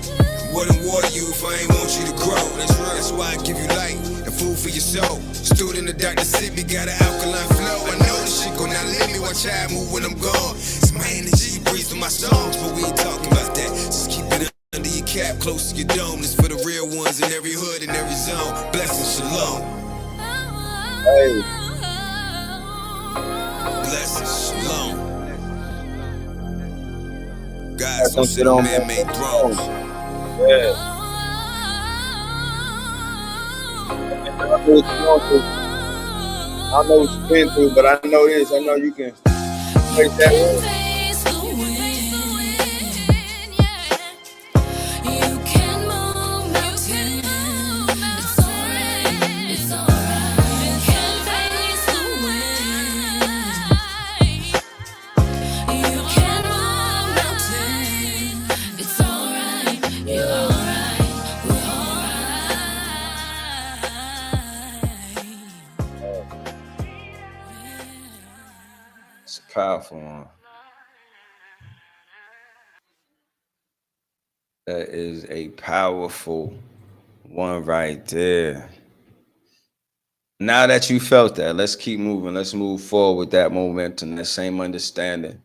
Wouldn't water you if I ain't want you to grow. That's right, that's why I give you light and food for your soul. Student of Dr. Sippy got an alkaline flow. I know this shit gon' not let me watch how I move when I'm gone. It's my energy breathes through my songs, but we ain't talking about that. Just keep it under your cap, close to your dome. This for the real ones in every hood and every zone. Blessings, shalom. Hey. Blessings, shalom. Guys don't sit on man-made thrones. Yeah. I know what you've been through, but I know this. I know you can take that You one. face the wind, yeah. You can move mountains. It's alright. It's alright. You can face the wind. You can move mountains. It's alright. You're alright. We're alright. It's a powerful one. That is a powerful one right there. Now that you felt that, let's keep moving. Let's move forward with that momentum, that same understanding.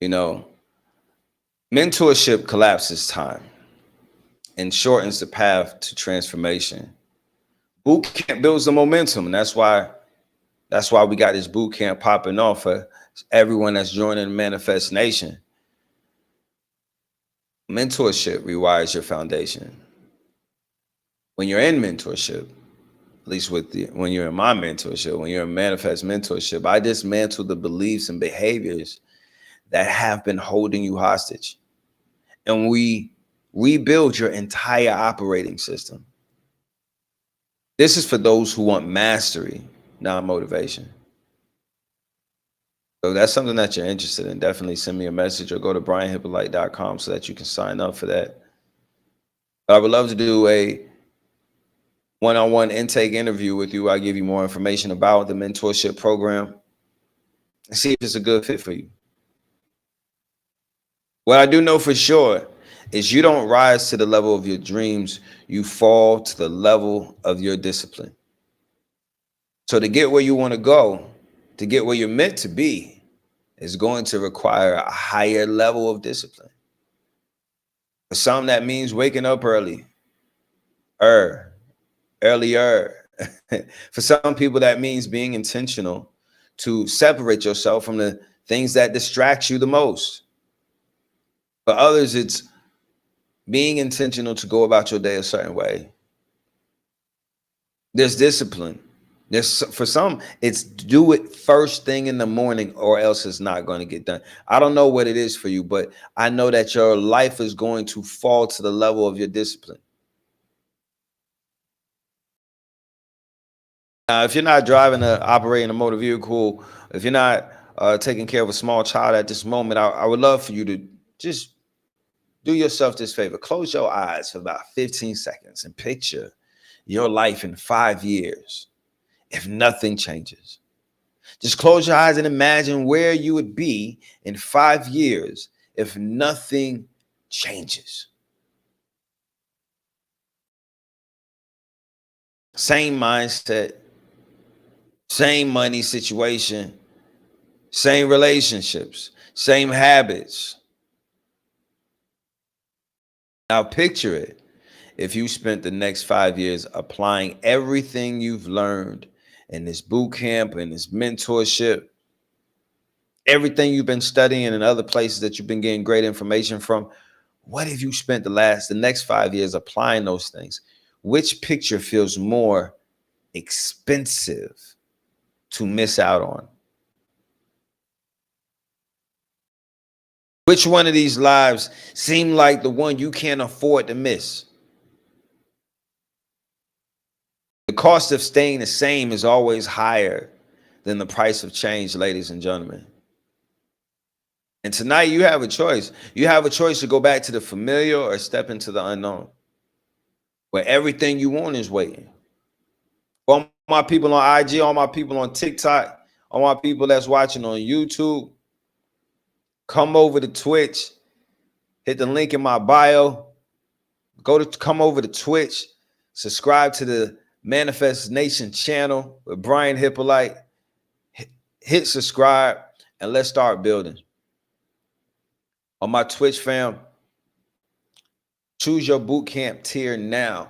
You know, mentorship collapses time and shortens the path to transformation. Boot camp builds the momentum, and that's why we got this boot camp popping off for everyone that's joining the Manifest Nation. Mentorship rewires your foundation. When you're in mentorship, at least when you're in my mentorship, when you're in Manifest mentorship, I dismantle the beliefs and behaviors that have been holding you hostage. And we rebuild your entire operating system. This is for those who want mastery, not motivation. So that's something that you're interested in. Definitely send me a message or go to brianhippolyte.com so that you can sign up for that. But I would love to do a one-on-one intake interview with you. I'll give you more information about the mentorship program and see if it's a good fit for you. What I do know for sure is you don't rise to the level of your dreams. You fall to the level of your discipline. So to get where you want to go, to get where you're meant to be, is going to require a higher level of discipline. For some, that means waking up earlier. For some people, that means being intentional to separate yourself from the things that distract you the most. For others, it's being intentional to go about your day a certain way. There's discipline. For some, it's do it first thing in the morning or else it's not going to get done. I don't know what it is for you, but I know that your life is going to fall to the level of your discipline. Now, if you're not operating a motor vehicle, if you're not taking care of a small child at this moment, I would love for you to just do yourself this favor. Close your eyes for about 15 seconds and picture your life in 5 years if nothing changes. Just close your eyes and imagine where you would be in 5 years if nothing changes. Same mindset, same money situation, same relationships, same habits. Now picture it. If you spent the next 5 years applying everything you've learned in this boot camp and this mentorship, everything you've been studying and other places that you've been getting great information from, what if you spent the next 5 years applying those things? Which picture feels more expensive to miss out on? Which one of these lives seem like the one you can't afford to miss? The cost of staying the same is always higher than the price of change, ladies and gentlemen. And tonight you have a choice. You have a choice to go back to the familiar or step into the unknown, where everything you want is waiting. All my people on IG, all my people on TikTok, all my people that's watching on YouTube, come over to Twitch, hit the link in my bio, come over to Twitch, subscribe to the Manifest Nation channel with Brian Hippolyte, hit subscribe, and let's start building. On my Twitch fam, choose your bootcamp tier now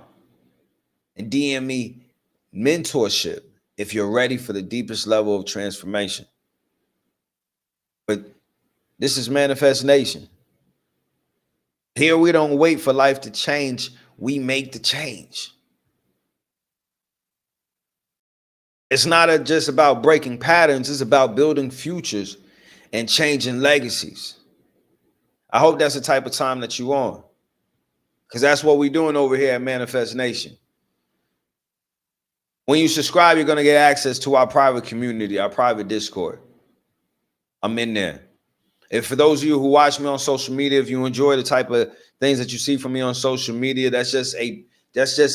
and DM me mentorship if you're ready for the deepest level of transformation. But this is Manifest Nation. Here we don't wait for life to change, we make the change. It's not just about breaking patterns, it's about building futures and changing legacies. I hope that's the type of time that you're on, because that's what we're doing over here at Manifest Nation. When you subscribe, you're going to get access to our private community, our private Discord. I'm in there. And for those of you who watch me on social media, if you enjoy the type of things that you see from me on social media, that's just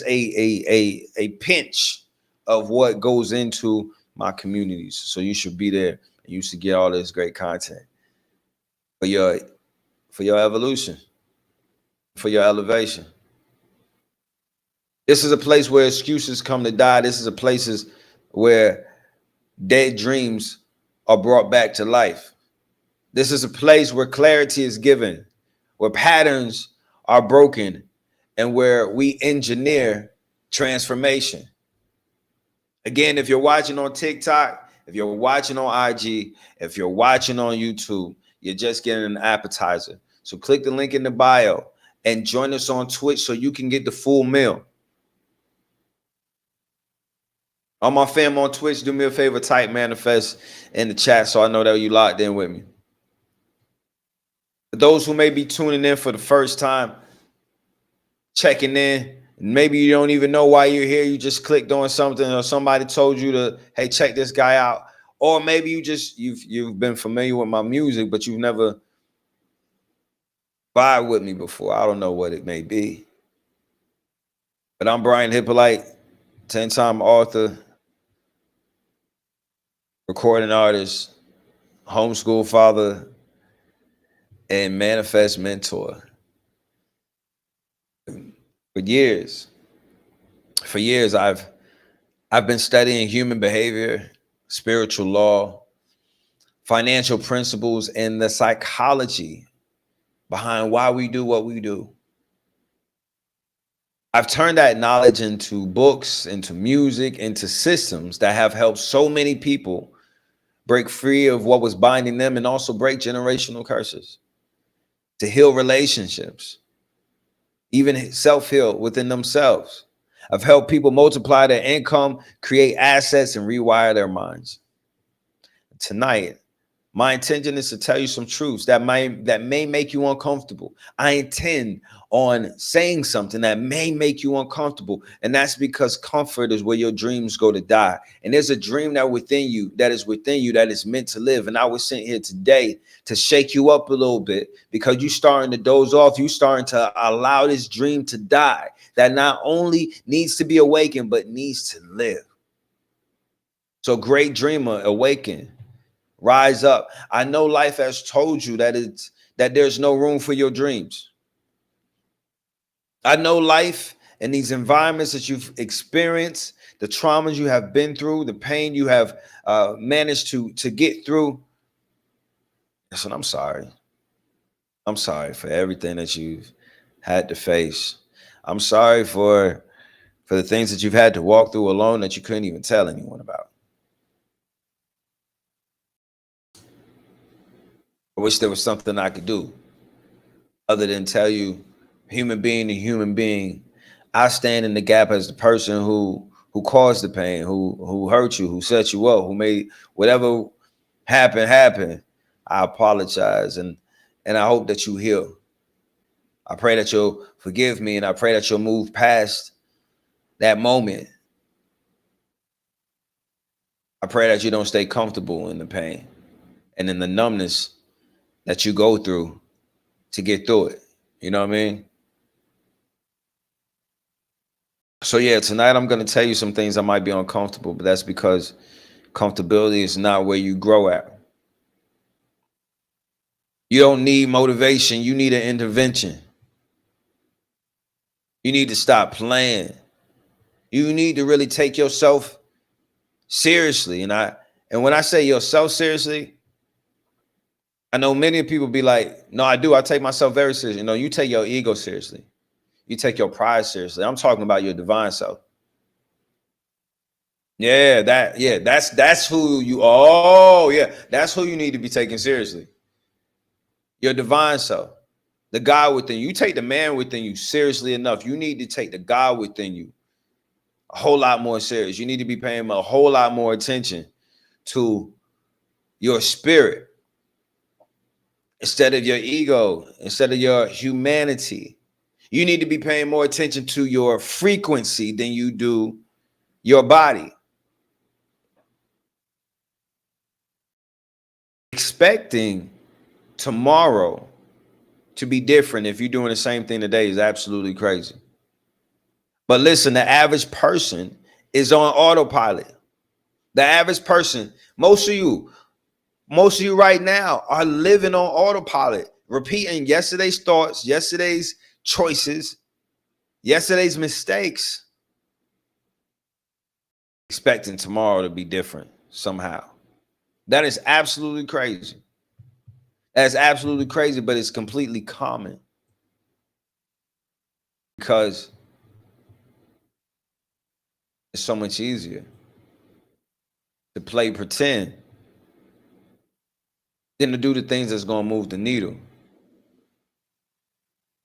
a pinch of what goes into my communities. So you should be there and you should get all this great content for your evolution, for your elevation. This is a place where excuses come to die. This is a place where dead dreams are brought back to life. This is a place where clarity is given, where patterns are broken, and where we engineer transformation. Again, if you're watching on TikTok, if you're watching on IG, if you're watching on YouTube, you're just getting an appetizer. So click the link in the bio and join us on Twitch so you can get the full meal. All my fam on Twitch, do me a favor, type Manifest in the chat so I know that you locked in with me. For those who may be tuning in for the first time, checking in, maybe you don't even know why you're here. You just clicked on something or somebody told you to, hey, check this guy out. Or maybe you've been familiar with my music, but you've never vibed with me before. I don't know what it may be. But I'm Brian Hippolyte, 10-time author, recording artist, homeschool father, and Manifest mentor. For years, I've been studying human behavior, spiritual law, financial principles, and the psychology behind why we do what we do. I've turned that knowledge into books, into music, into systems that have helped so many people break free of what was binding them and also break generational curses, to heal relationships, even self-heal within themselves. I've helped people multiply their income, create assets, and rewire their minds. Tonight, My intention is to tell you some truths that may make you uncomfortable. I intend on saying something that may make you uncomfortable, and that's because comfort is where your dreams go to die. And there's a dream that is meant to live. And I was sent here today to shake you up a little bit, because you starting to doze off. You starting to allow this dream to die, that not only needs to be awakened but needs to live. So, great dreamer, awaken. Rise up. I know life has told you that there's no room for your dreams. I know life and these environments that you've experienced, the traumas you have been through, the pain you have managed to get through. Listen, I'm sorry. I'm sorry for everything that you've had to face. I'm sorry for the things that you've had to walk through alone that you couldn't even tell anyone about. I wish there was something I could do other than tell you, human being to human being, I stand in the gap as the person who caused the pain, who hurt you, who set you up, who made whatever happen. I apologize, and I hope that you heal. I pray that you'll forgive me, and I pray that you'll move past that moment. I pray that you don't stay comfortable in the pain and in the numbness that you go through to get through it. You know what I mean? So yeah, tonight I'm going to tell you some things that might be uncomfortable, but that's because comfortability is not where you grow at. You don't need motivation. You need an intervention. You need to stop playing. You need to really take yourself seriously. And when I say yourself seriously, I know many people be like, no, I do. I take myself very seriously. No, you take your ego seriously. You take your pride seriously. I'm talking about your divine self. That's who you, that's who you need to be taking seriously. Your divine self, the God within you. You take the man within you seriously enough. You need to take the God within you a whole lot more serious. You need to be paying a whole lot more attention to your spirit instead of your ego, instead of your humanity. You need to be paying more attention to your frequency than you do your body. Expecting tomorrow to be different if you're doing the same thing today is absolutely crazy. But listen, the average person is on autopilot. The average person, most of you right now are living on autopilot, repeating yesterday's thoughts, yesterday's choices, yesterday's mistakes, expecting tomorrow to be different somehow. That is absolutely crazy. That's absolutely crazy, but it's completely common because it's so much easier to play pretend than to do the things that's going to move the needle.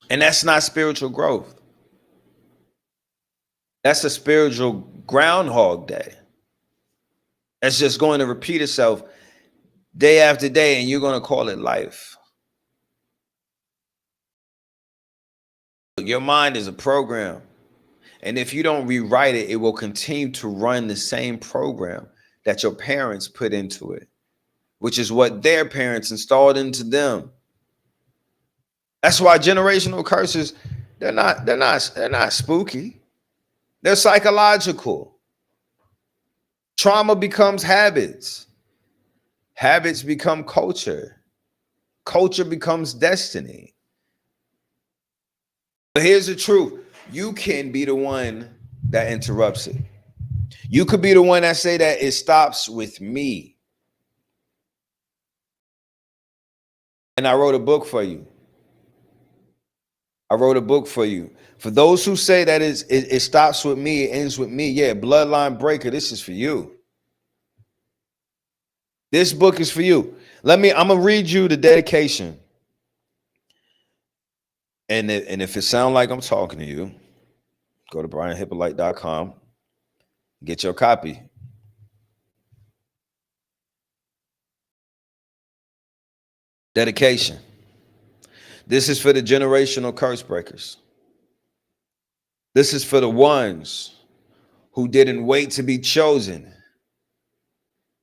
And that's not spiritual growth. That's a spiritual Groundhog Day. That's just going to repeat itself day after day, and you're going to call it life. Your mind is a program. And if you don't rewrite it, it will continue to run the same program that your parents put into it, which is what their parents installed into them. That's why generational curses, they're not spooky. They're psychological. Trauma becomes habits. Habits become culture. Culture becomes destiny. But here's the truth. You can be the one that interrupts it. You could be the one that say that it stops with me. And I wrote a book for you. I wrote a book for you. For those who say that it stops with me, it ends with me. Yeah, Bloodline Breaker, this is for you. This book is for you. I'm going to read you the dedication. And if it sounds like I'm talking to you, go to brianhippolyte.com, get your copy. Dedication. This is for the generational curse breakers. This is for the ones who didn't wait to be chosen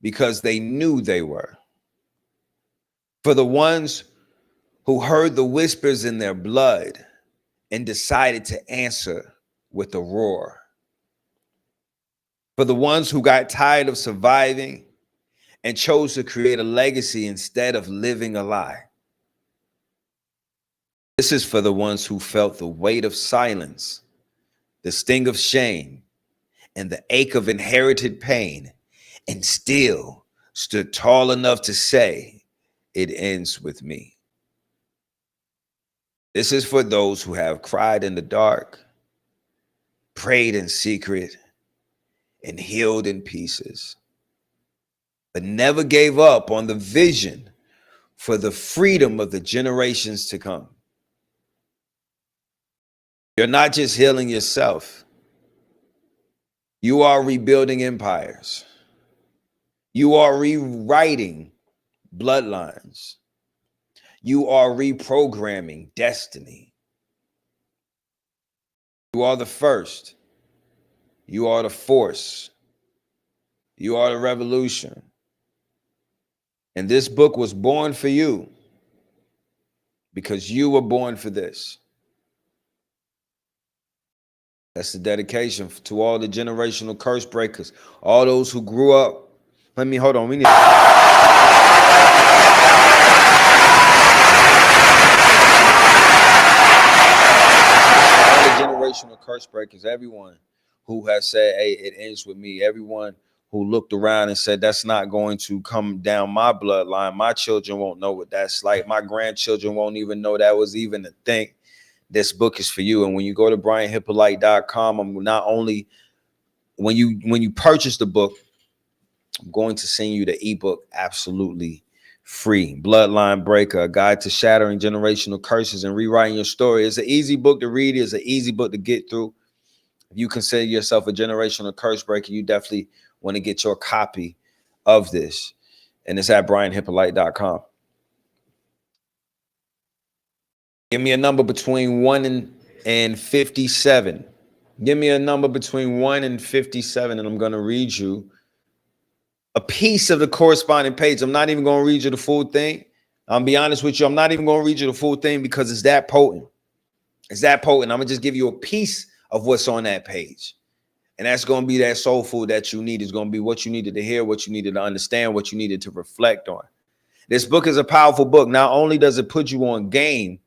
because they knew they were. For the ones who heard the whispers in their blood and decided to answer with a roar. For the ones who got tired of surviving and chose to create a legacy instead of living a lie. This is for the ones who felt the weight of silence, the sting of shame, and the ache of inherited pain, and still stood tall enough to say, it ends with me. This is for those who have cried in the dark, prayed in secret, and healed in pieces, but never gave up on the vision for the freedom of the generations to come. You're not just healing yourself. You are rebuilding empires. You are rewriting bloodlines. You are reprogramming destiny. You are the first. You are the force. You are the revolution. And this book was born for you because you were born for this. That's the dedication to all the generational curse breakers, all those who grew up. Hold on. We need. All the generational curse breakers, everyone who has said, hey, it ends with me. Everyone who looked around and said, that's not going to come down my bloodline. My children won't know what that's like. My grandchildren won't even know that was even a thing. This book is for you. And when you go to brianhippolyte.com, I'm not only, when you purchase the book, I'm going to send you the ebook absolutely free. Bloodline Breaker, a guide to shattering generational curses and rewriting your story. It's an easy book to read. It's an easy book to get through. If you consider yourself a generational curse breaker, you definitely want to get your copy of this. And it's at brianhippolyte.com. Give me a number between 1 and 57. Give me a number between 1 and 57, and I'm going to read you a piece of the corresponding page. I'm not even going to read you the full thing. I'll be honest with you. I'm not even going to read you the full thing because it's that potent. It's that potent. I'm going to just give you a piece of what's on that page. And that's going to be that soul food that you need. Is going to be what you needed to hear, what you needed to understand, what you needed to reflect on. This book is a powerful book. Not only does it put you on game,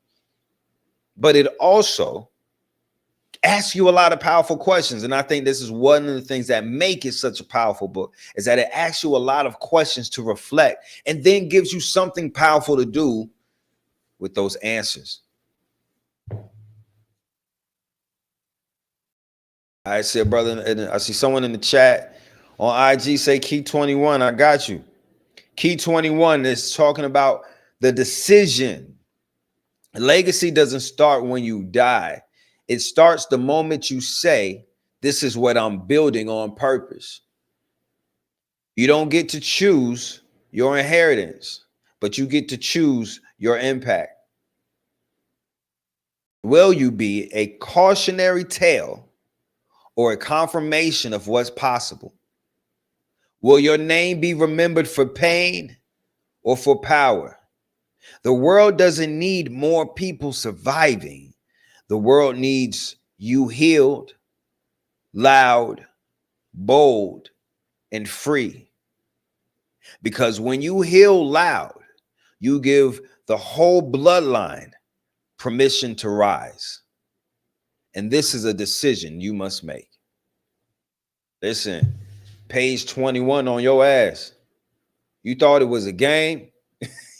but it also asks you a lot of powerful questions. And I think this is one of the things that make it such a powerful book, is that it asks you a lot of questions to reflect and then gives you something powerful to do with those answers. I said, brother, and I see someone in the chat on IG say Key 21. I got you. Key 21 is talking about the decision. Legacy doesn't start when you die. It starts the moment you say, this is what I'm building on purpose. You don't get to choose your inheritance, but you get to choose your impact. Will you be a cautionary tale or a confirmation of what's possible? Will your name be remembered for pain or for power? The world doesn't need more people surviving. The world needs you healed, loud, bold, and free. Because when you heal loud, you give the whole bloodline permission to rise. And this is a decision you must make. Listen, page 21 on your ass. You thought it was a game?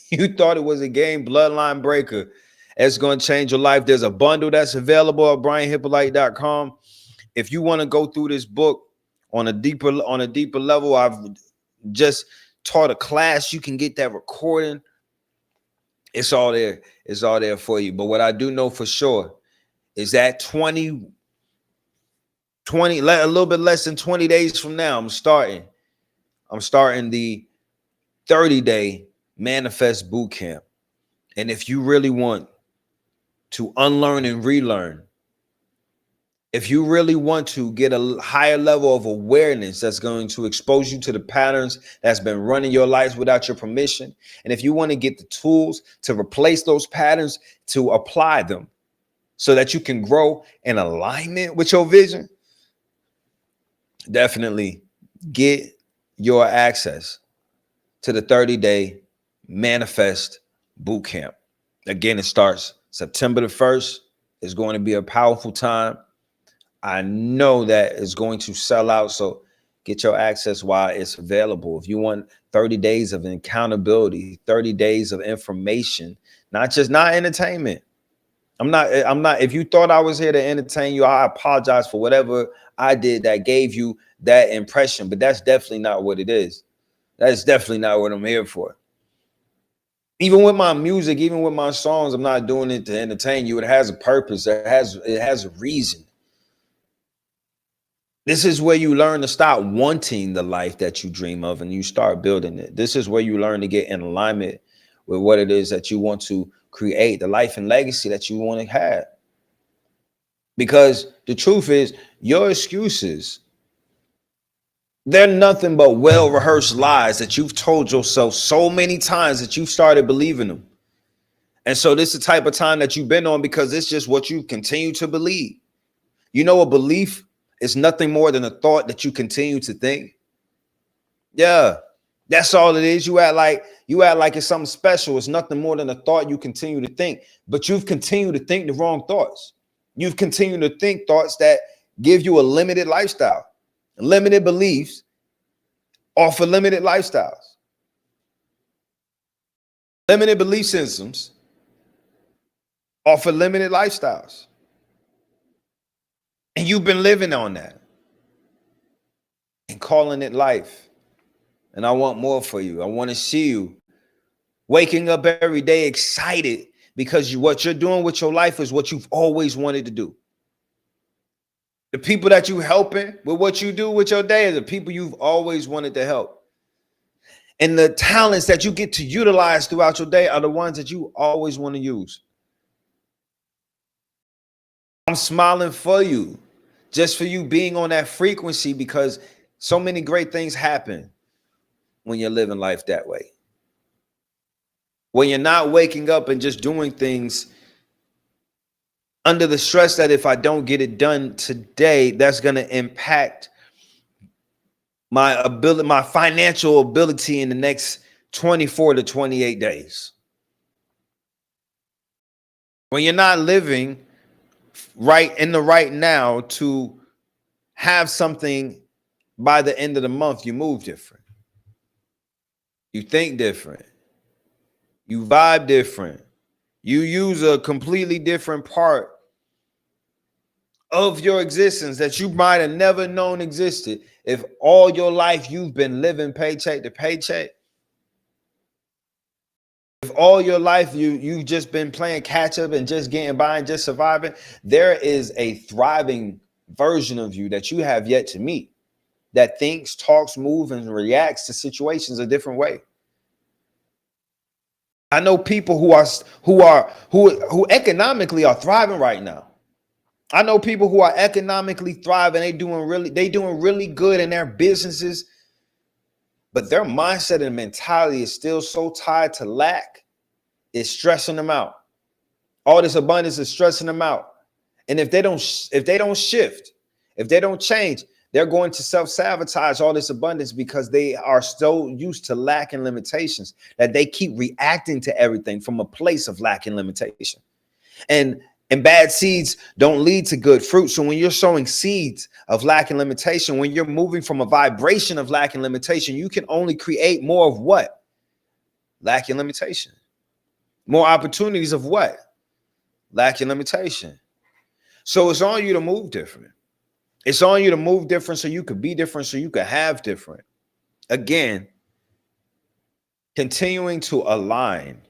You thought it was a game? Bloodline Breaker. It's going to change your life. There's a bundle that's available at brianhippolyte.com. If you want to go through this book on a deeper level, I've just taught a class. You can get that recording. It's all there. It's all there for you. But what I do know for sure is that a little bit less than 20 days from now, I'm starting the 30-day Manifest Bootcamp. And if you really want to unlearn and relearn, if you really want to get a higher level of awareness that's going to expose you to the patterns that's been running your lives without your permission, and if you want to get the tools to replace those patterns, to apply them so that you can grow in alignment with your vision, definitely get your access to the 30-day Manifest Bootcamp. Again, it starts September the 1st. It's going to be a powerful time. I know that it's going to sell out, so get your access while it's available. If you want 30 days of accountability, 30 days of information, not entertainment. I'm not, if you thought I was here to entertain you, I apologize for whatever I did that gave you that impression, but that's definitely not what it is. That's definitely not what I'm here for. Even with my music, even with my songs, I'm not doing it to entertain you. It has a purpose. It has a reason. This is where you learn to stop wanting the life that you dream of and you start building it. This is where you learn to get in alignment with what it is that you want to create, the life and legacy that you want to have. Because the truth is, your excuses, they're nothing but well-rehearsed lies that you've told yourself so many times that you've started believing them. And so this is the type of time that you've been on because it's just what you continue to believe. You know, a belief is nothing more than a thought that you continue to think. Yeah, that's all it is. You act like it's something special. It's nothing more than a thought you continue to think, but you've continued to think the wrong thoughts. You've continued to think thoughts that give you a limited lifestyle, limited beliefs, offer limited lifestyles, limited belief systems, offer limited lifestyles. And you've been living on that and calling it life. And I want more for you. I want to see you waking up every day excited because what you're doing with your life is what you've always wanted to do. The people that you're helping with what you do with your day are the people you've always wanted to help. And the talents that you get to utilize throughout your day are the ones that you always want to use. I'm smiling for you, just for you being on that frequency, because so many great things happen when you're living life that way. When you're not waking up and just doing things under the stress that if I don't get it done today, that's going to impact my ability, my financial ability in the next 24 to 28 days. When you're not living right in the right now to have something by the end of the month, you move different. You think different. You vibe different. You use a completely different part of your existence that you might have never known existed if all your life you've been living paycheck to paycheck. If all your life you've just been playing catch up and just getting by and just surviving, there is a thriving version of you that you have yet to meet that thinks, talks, moves, and reacts to situations a different way. I know people who economically are thriving right now. I know people who are economically thriving. They doing really good in their businesses, but their mindset and mentality is still so tied to lack. It's stressing them out. All this abundance is stressing them out. And if they don't shift, if they don't change, they're going to self-sabotage all this abundance because they are so used to lack and limitations that they keep reacting to everything from a place of lack and limitation. And bad seeds don't lead to good fruit. So when you're sowing seeds of lack and limitation, when you're moving from a vibration of lack and limitation, you can only create more of what? Lack and limitation. More opportunities of what? Lack and limitation. So it's on you to move different. It's on you to move different so you could be different, so you could have different. Again, continuing to align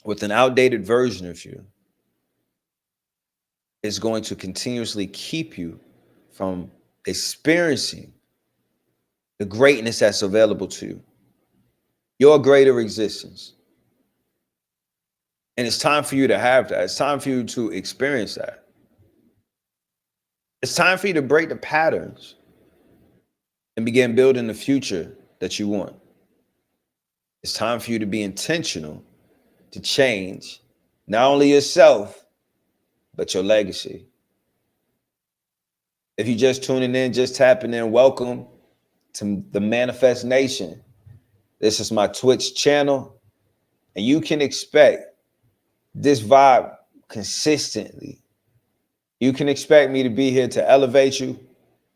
with an outdated version of you is going to continuously keep you from experiencing the greatness that's available to you, your greater existence. And it's time for you to have that. It's time for you to experience that. It's time for you to break the patterns and begin building the future that you want. It's time for you to be intentional to change not only yourself, but your legacy. If you're just tuning in, just tapping in, welcome to the Manifest Nation. This is my Twitch channel, and you can expect this vibe consistently. You can expect me to be here to elevate you,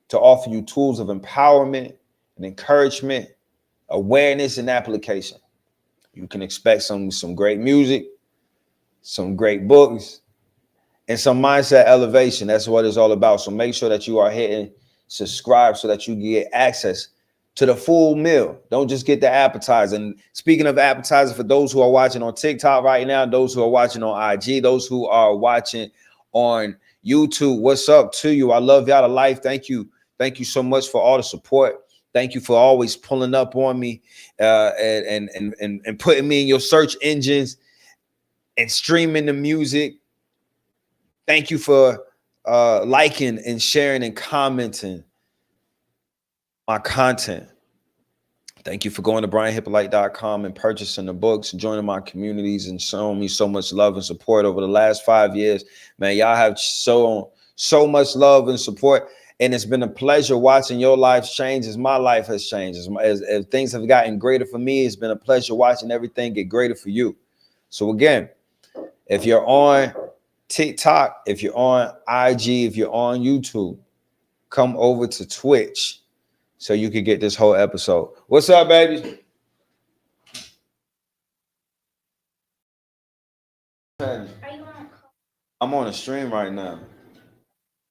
to offer you tools of empowerment and encouragement, awareness and application. You can expect some great music, some great books, and some mindset elevation. That's what it's all about. So make sure that you are hitting subscribe so that you get access to the full meal. Don't just get the appetizer. And speaking of appetizer, for those who are watching on TikTok right now, those who are watching on IG, those who are watching on YouTube, what's up to you? I love y'all to life. Thank you. Thank you so much for all the support. Thank you for always pulling up on me and putting me in your search engines and streaming the music. Thank you for liking and sharing and commenting my content. Thank you for going to brianhippolyte.com and purchasing the books, joining my communities, and showing me so much love and support over the last 5 years. Man, y'all have shown so much love and support, and it's been a pleasure watching your lives change as my life has changed. As things have gotten greater for me, it's been a pleasure watching everything get greater for you. So again, if you're on TikTok, if you're on IG, if you're on YouTube, come over to Twitch so you can get this whole episode. What's up, baby? Are you on? I'm on a stream right now.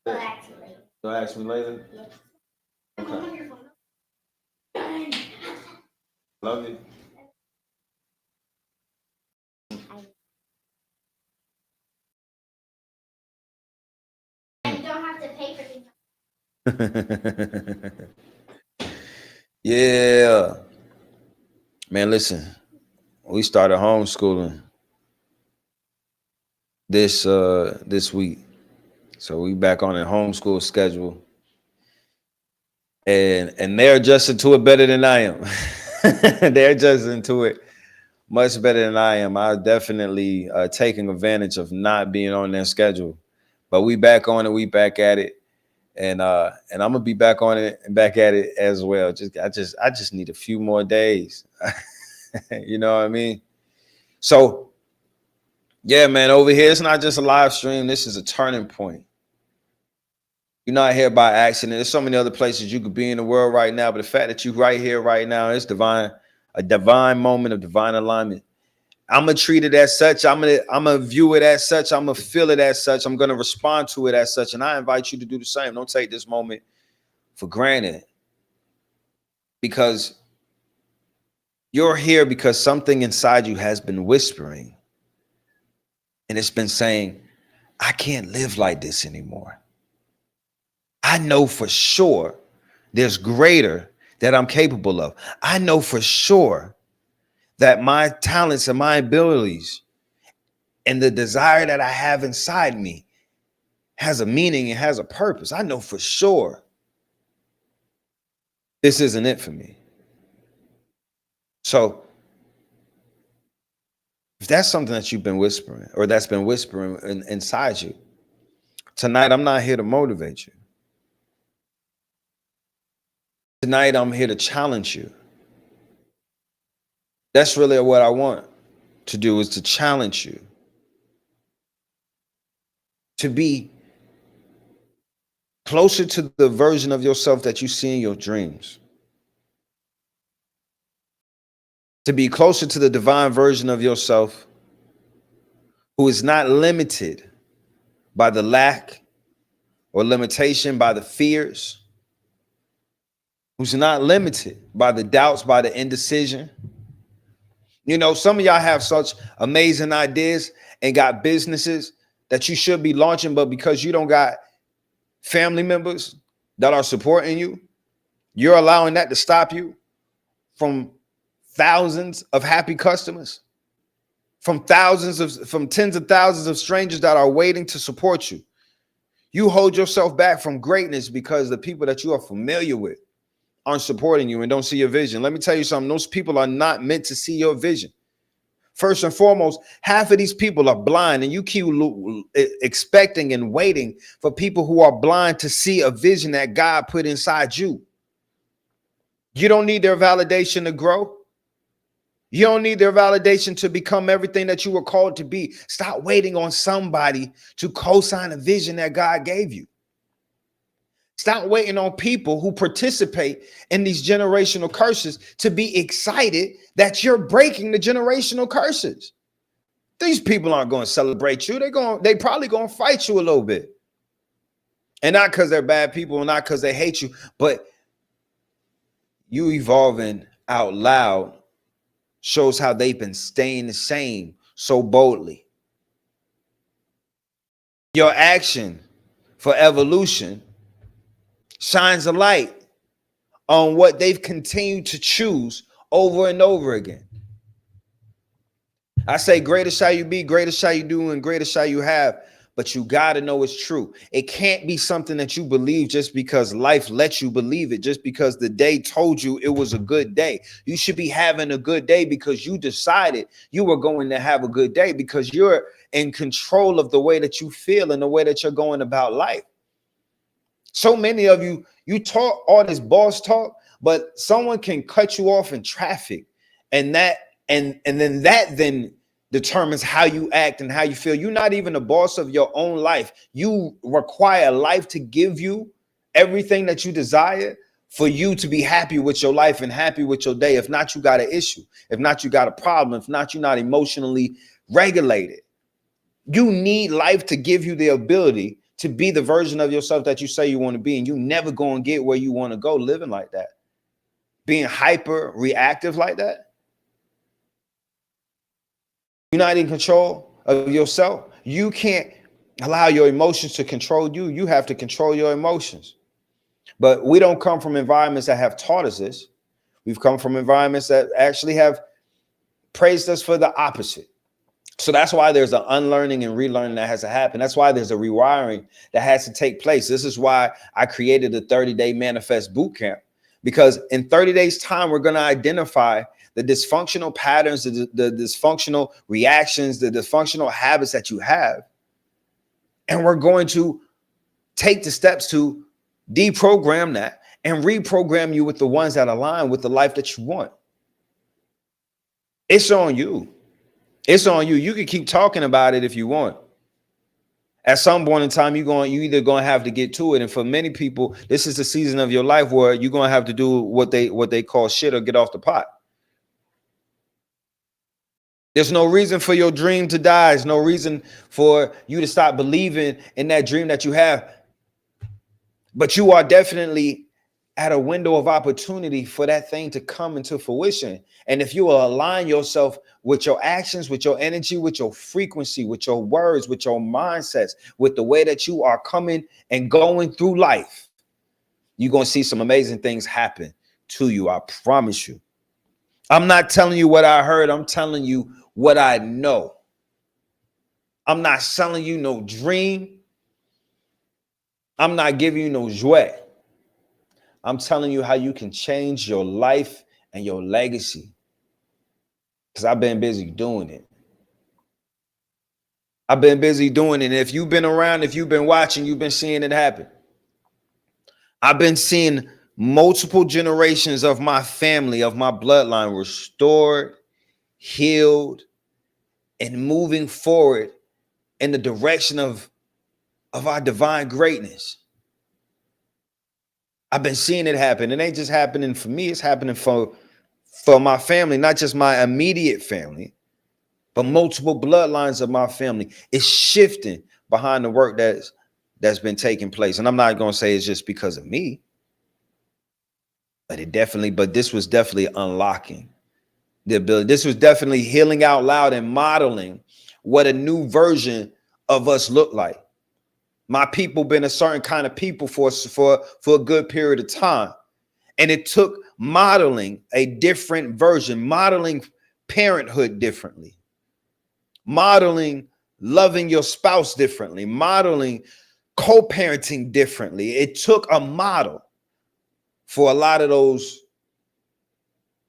I'll ask you later. You'll ask me later? Yes. Okay. Love you. And you don't have to pay for things. Yeah. Man, listen. We started homeschooling this week. So we back on a homeschool schedule. And they're adjusting to it better than I am. They're adjusting to it much better than I am. I'm definitely taking advantage of not being on their schedule. But we back on it, we back at it. And I'm gonna be back on it and back at it as well. I just need a few more days. You know what I mean? So yeah, man, over here, it's not just a live stream. This is a turning point. You're not here by accident. There's so many other places you could be in the world right now, but the fact that you're right here, right now, it's divine, a divine moment of divine alignment. I'm gonna treat it as such. I'm gonna view it as such. I'm gonna feel it as such. I'm gonna respond to it as such. And I invite you to do the same. Don't take this moment for granted, because you're here because something inside you has been whispering, and it's been saying, I can't live like this anymore. I know for sure there's greater that I'm capable of. I know for sure that my talents and my abilities and the desire that I have inside me has a meaning and has a purpose. I know for sure this isn't it for me. So if that's something that you've been whispering, or that's been whispering inside you, tonight I'm not here to motivate you. Tonight I'm here to challenge you. That's really what I want to do, is to challenge you to be closer to the version of yourself that you see in your dreams, to be closer to the divine version of yourself who is not limited by the lack or limitation, by the fears, who's not limited by the doubts, by the indecision. You know, some of y'all have such amazing ideas and got businesses that you should be launching, but because you don't got family members that are supporting you, you're allowing that to stop you from thousands of happy customers. from tens of thousands of strangers that are waiting to support you. You hold yourself back from greatness because the people that you are familiar with aren't supporting you and don't see your vision. Let me tell you something. Those people are not meant to see your vision. First and foremost, half of these people are blind, and you keep expecting and waiting for people who are blind to see a vision that God put inside you. You don't need their validation to grow. You don't need their validation to become everything that you were called to be. Stop waiting on somebody to co-sign a vision that God gave you. Stop waiting on people who participate in these generational curses to be excited that you're breaking the generational curses. These people aren't going to celebrate you. They probably going to fight you a little bit. And not because they're bad people, and not because they hate you, but you evolving out loud shows how they've been staying the same so boldly. Your action for evolution shines a light on what they've continued to choose over and over again. I say, greater shall you be, greater shall you do, and greater shall you have. But you got to know it's true. It can't be something that you believe just because life lets you believe it, just because the day told you it was a good day. You should be having a good day because you decided you were going to have a good day, because you're in control of the way that you feel and the way that you're going about life. So many of you talk all this boss talk, but someone can cut you off in traffic, and then determines how you act and how you feel. You're not even the boss of your own life. You require life to give you everything that you desire for you to be happy with your life and happy with your day. If not, you got an issue. If not, you got a problem. If not, you're not emotionally regulated. You need life to give you the ability to be the version of yourself that you say you want to be, and you never going to get where you want to go living like that. Being hyper reactive like that. You're not in control of yourself. You can't allow your emotions to control you. You have to control your emotions. But we don't come from environments that have taught us this. We've come from environments that actually have praised us for the opposite. So that's why there's an unlearning and relearning that has to happen. That's why there's a rewiring that has to take place. This is why I created the 30-day manifest boot camp, because in 30 days time, we're going to identify the dysfunctional patterns, the dysfunctional reactions, the dysfunctional habits that you have. And we're going to take the steps to deprogram that and reprogram you with the ones that align with the life that you want. It's on you. It's on you. You can keep talking about it if you want. At some point in time, you either going to have to get to it. And for many people, this is the season of your life where you're going to have to do what they call shit or get off the pot. There's no reason for your dream to die. There's no reason for you to stop believing in that dream that you have. But you are definitely at a window of opportunity for that thing to come into fruition. And if you will align yourself with your actions, with your energy, with your frequency, with your words, with your mindsets, with the way that you are coming and going through life, you're going to see some amazing things happen to you. I promise you. I'm not telling you what I heard. I'm telling you what I know. I'm not selling you no dream. I'm not giving you no jouet. I'm telling you how you can change your life and your legacy, because I've been busy doing it. I've been busy doing it. And if you've been around, if you've been watching, you've been seeing it happen. I've been seeing multiple generations of my family, of my bloodline restored, healed, and moving forward in the direction of our divine greatness. I've been seeing it happen. It ain't just happening for me. It's happening for my family, not just my immediate family, but multiple bloodlines of my family. It's shifting behind the work that's been taking place. And I'm not going to say it's just because of me, but this was definitely unlocking the ability. This was definitely healing out loud and modeling what a new version of us looked like. My people been a certain kind of people for a good period of time. And it took modeling a different version, modeling parenthood differently, modeling loving your spouse differently, modeling co-parenting differently. It took a model for a lot of those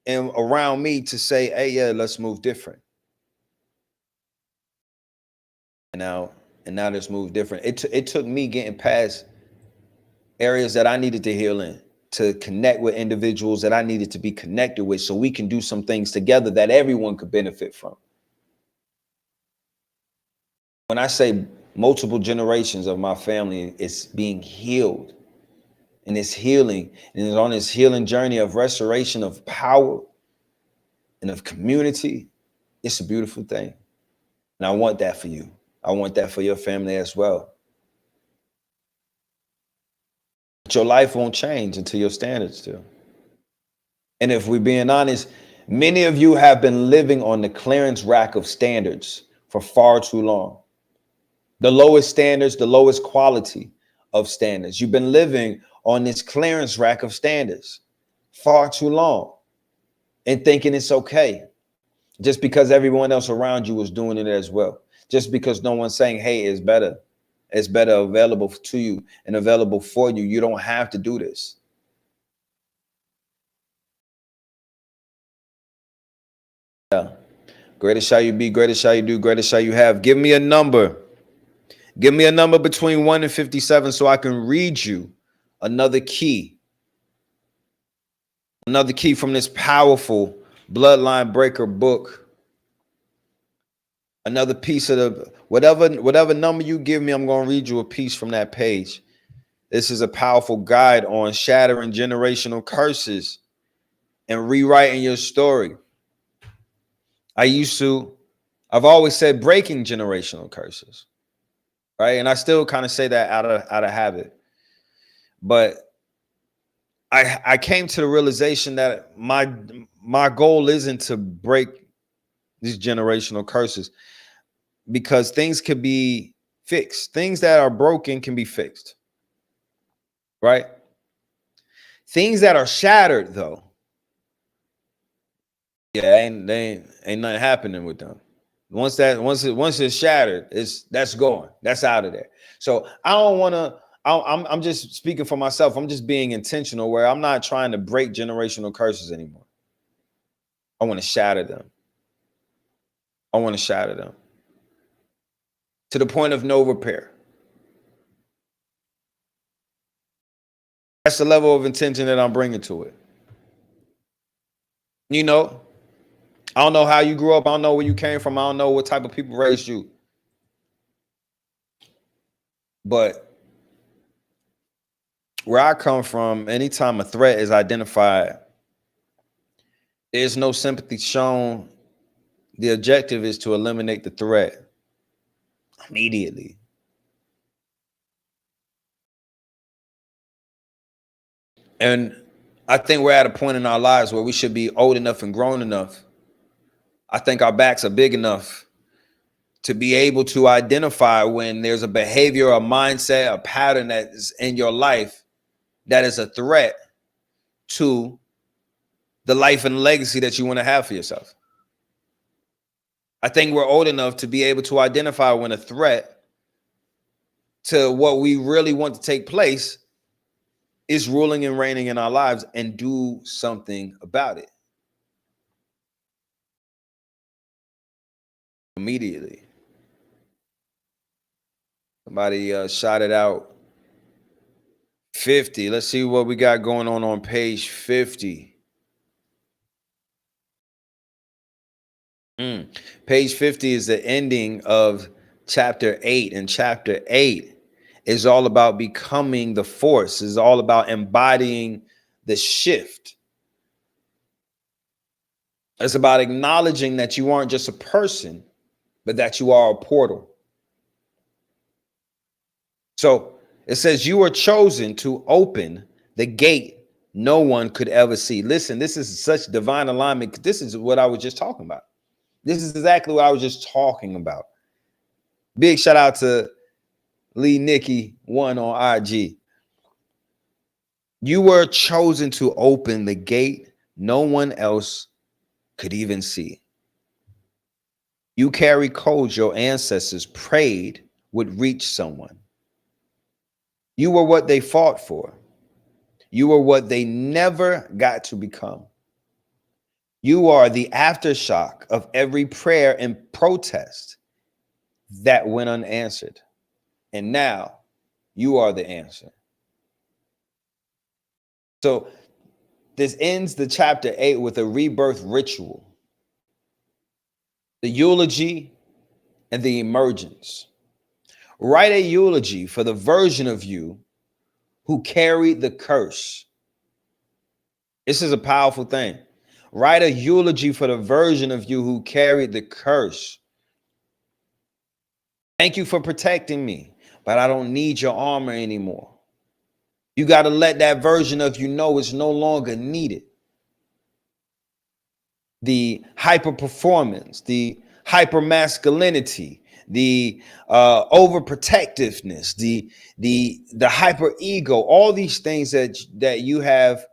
and around me to say, hey, yeah, let's move different. And now let's move different. It took me getting past areas that I needed to heal in, to connect with individuals that I needed to be connected with, so we can do some things together that everyone could benefit from. When I say multiple generations of my family is being healed, and it's healing, and it's on this healing journey of restoration of power and of community, it's a beautiful thing. And I want that for you. I want that for your family as well. But your life won't change until your standards do. And if we're being honest, many of you have been living on the clearance rack of standards for far too long. The lowest standards, the lowest quality of standards. You've been living on this clearance rack of standards far too long and thinking it's okay just because everyone else around you was doing it as well. Just because no one's saying, hey, it's better available to you and available for you. You don't have to do this. Yeah. Greater shall you be, greater shall you do, greater shall you have. Give me a number. Give me a number between 1 and 57 so I can read you another key. Another key from this powerful Bloodline Breaker book. Another piece of the whatever number you give me, I'm going to read you a piece from that page. This is a powerful guide on shattering generational curses and rewriting your story. I've always said breaking generational curses. Right. And I still kind of say that out of habit. But I came to the realization that my goal isn't to break these generational curses, because things can be fixed. Things that are broken can be fixed. Right. Things that are shattered, though. Yeah, ain't nothing happening with them. Once it's shattered, that's gone. That's out of there. So I don't want to. I'm just speaking for myself. I'm just being intentional, where I'm not trying to break generational curses anymore. I want to shatter them. I want to shatter them to the point of no repair. That's the level of intention that I'm bringing to it. You know, I don't know how you grew up. I don't know where you came from. I don't know what type of people raised you. But where I come from, anytime a threat is identified, there's no sympathy shown. The objective is to eliminate the threat immediately. And I think we're at a point in our lives where we should be old enough and grown enough. I think our backs are big enough to be able to identify when there's a behavior, a mindset, a pattern that is in your life that is a threat to the life and legacy that you want to have for yourself. I think we're old enough to be able to identify when a threat to what we really want to take place is ruling and reigning in our lives, and do something about it immediately. Somebody shouted out 50. Let's see what we got going on page 50. Page 50 is the ending of chapter 8, and chapter 8 is all about becoming the force, is all about embodying the shift. It's about acknowledging that you aren't just a person, but that you are a portal. So it says you are chosen to open the gate no one could ever see. Listen, this is such divine alignment. This is what I was just talking about. This is exactly what I was just talking about. Big shout out to Lee Nikki 1 on IG. You were chosen to open the gate no one else could even see. You carry codes your ancestors prayed would reach someone. You were what they fought for. You were what they never got to become. You are the aftershock of every prayer and protest that went unanswered. And now you are the answer. So this ends the chapter 8 with a rebirth ritual, the eulogy and the emergence. Write a eulogy for the version of you who carried the curse. This is a powerful thing. Write a eulogy for the version of you who carried the curse. Thank you for protecting me, but I don't need your armor anymore. You got to let that version of you know it's no longer needed. The hyper performance, the hyper masculinity, the overprotectiveness, the hyper ego, all these things that you have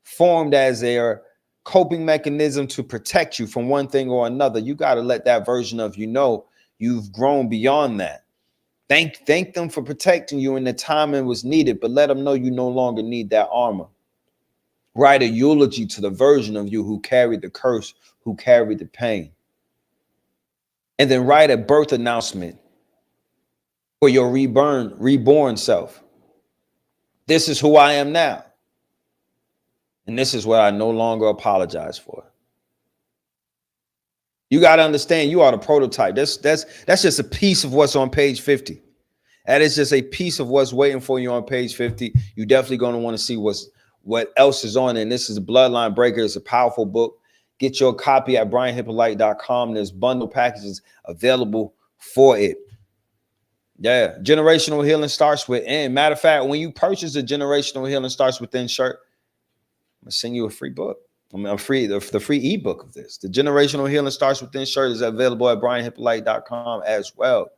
formed as their coping mechanism to protect you from one thing or another. You got to let that version of you know you've grown beyond that. Thank them for protecting you in the time it was needed, but let them know you no longer need that armor. Write a eulogy to the version of you who carried the curse, who carried the pain. And then write a birth announcement for your reborn self. This is who I am now. And this is what I no longer apologize for. You got to understand you are the prototype. That's just a piece of what's on page 50. That is just a piece of what's waiting for you on page 50. You definitely going to want to see what else is on it. And this is the Bloodline Breaker. It's a powerful book. Get your copy at brianhippolyte.com. There's bundle packages available for it. Yeah, Generational Healing Starts Within. Matter of fact, when you purchase a Generational Healing Starts Within shirt, I'm gonna send you a free book. The free ebook of this. The Generational Healing Starts Within shirt is available at brianhippolyte.com as well.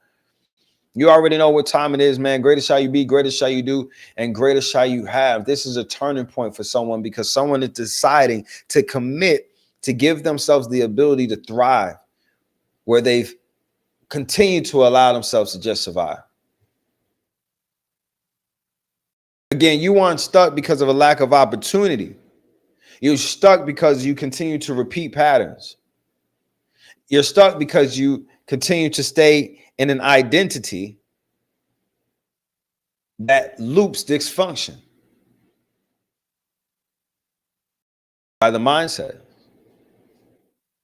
You already know what time it is, man. Greater shall you be, greater shall you do, and greater shall you have. This is a turning point for someone because someone is deciding to commit to give themselves the ability to thrive where they've continued to allow themselves to just survive. Again, you aren't stuck because of a lack of opportunity. You're stuck because you continue to repeat patterns. You're stuck because you continue to stay in an identity that loops dysfunction by the mindset,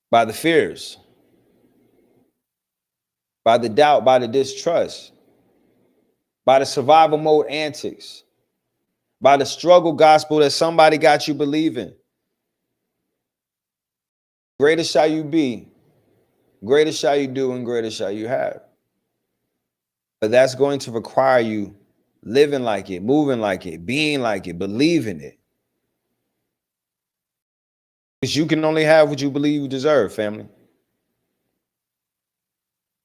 by the fears, by the doubt, by the distrust, by the survival mode antics, by the struggle gospel that somebody got you believing. Greater shall you be, greater shall you do, and greater shall you have. But that's going to require you living like it, moving like it, being like it, believing it. Because you can only have what you believe you deserve, family.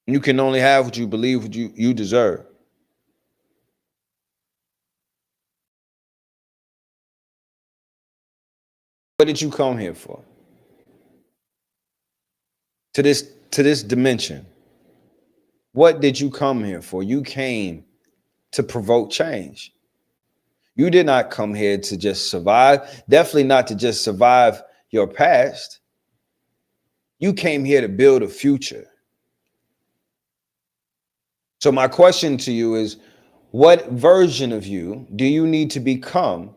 You can only have what you believe what you deserve. What did you come here for? To this dimension. What did you come here for? You came to provoke change. You did not come here to just survive. Definitely not to just survive your past. You came here to build a future. So my question to you is, what version of you do you need to become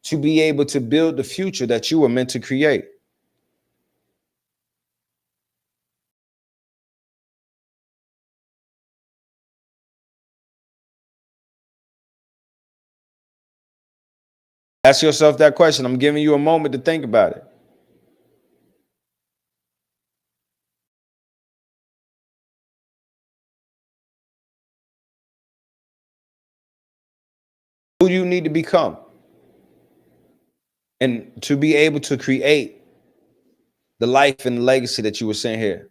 to be able to build the future that you were meant to create? Ask yourself that question. I'm giving you a moment to think about it. Who do you need to become? And to be able to create the life and legacy that you were sent here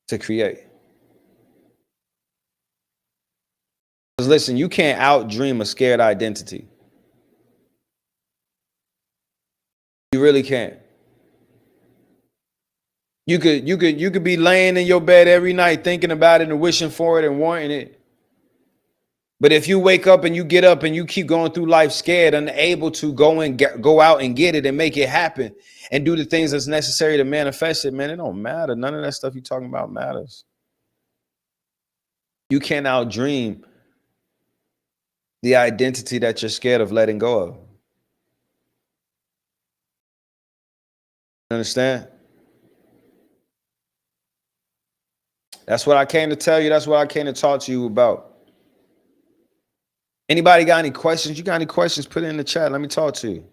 to create. Because listen, you can't outdream a scared identity. You really can't. You could be laying in your bed every night thinking about it and wishing for it and wanting it. But if you wake up and you get up and you keep going through life scared, unable to go out and get it and make it happen and do the things that's necessary to manifest it, man, it don't matter. None of that stuff you're talking about matters. You can't outdream the identity that you're scared of letting go of. Understand? That's what I came to tell you. That's what I came to talk to you about. Anybody got any questions? You got any questions? Put it in the chat. Let me talk to you.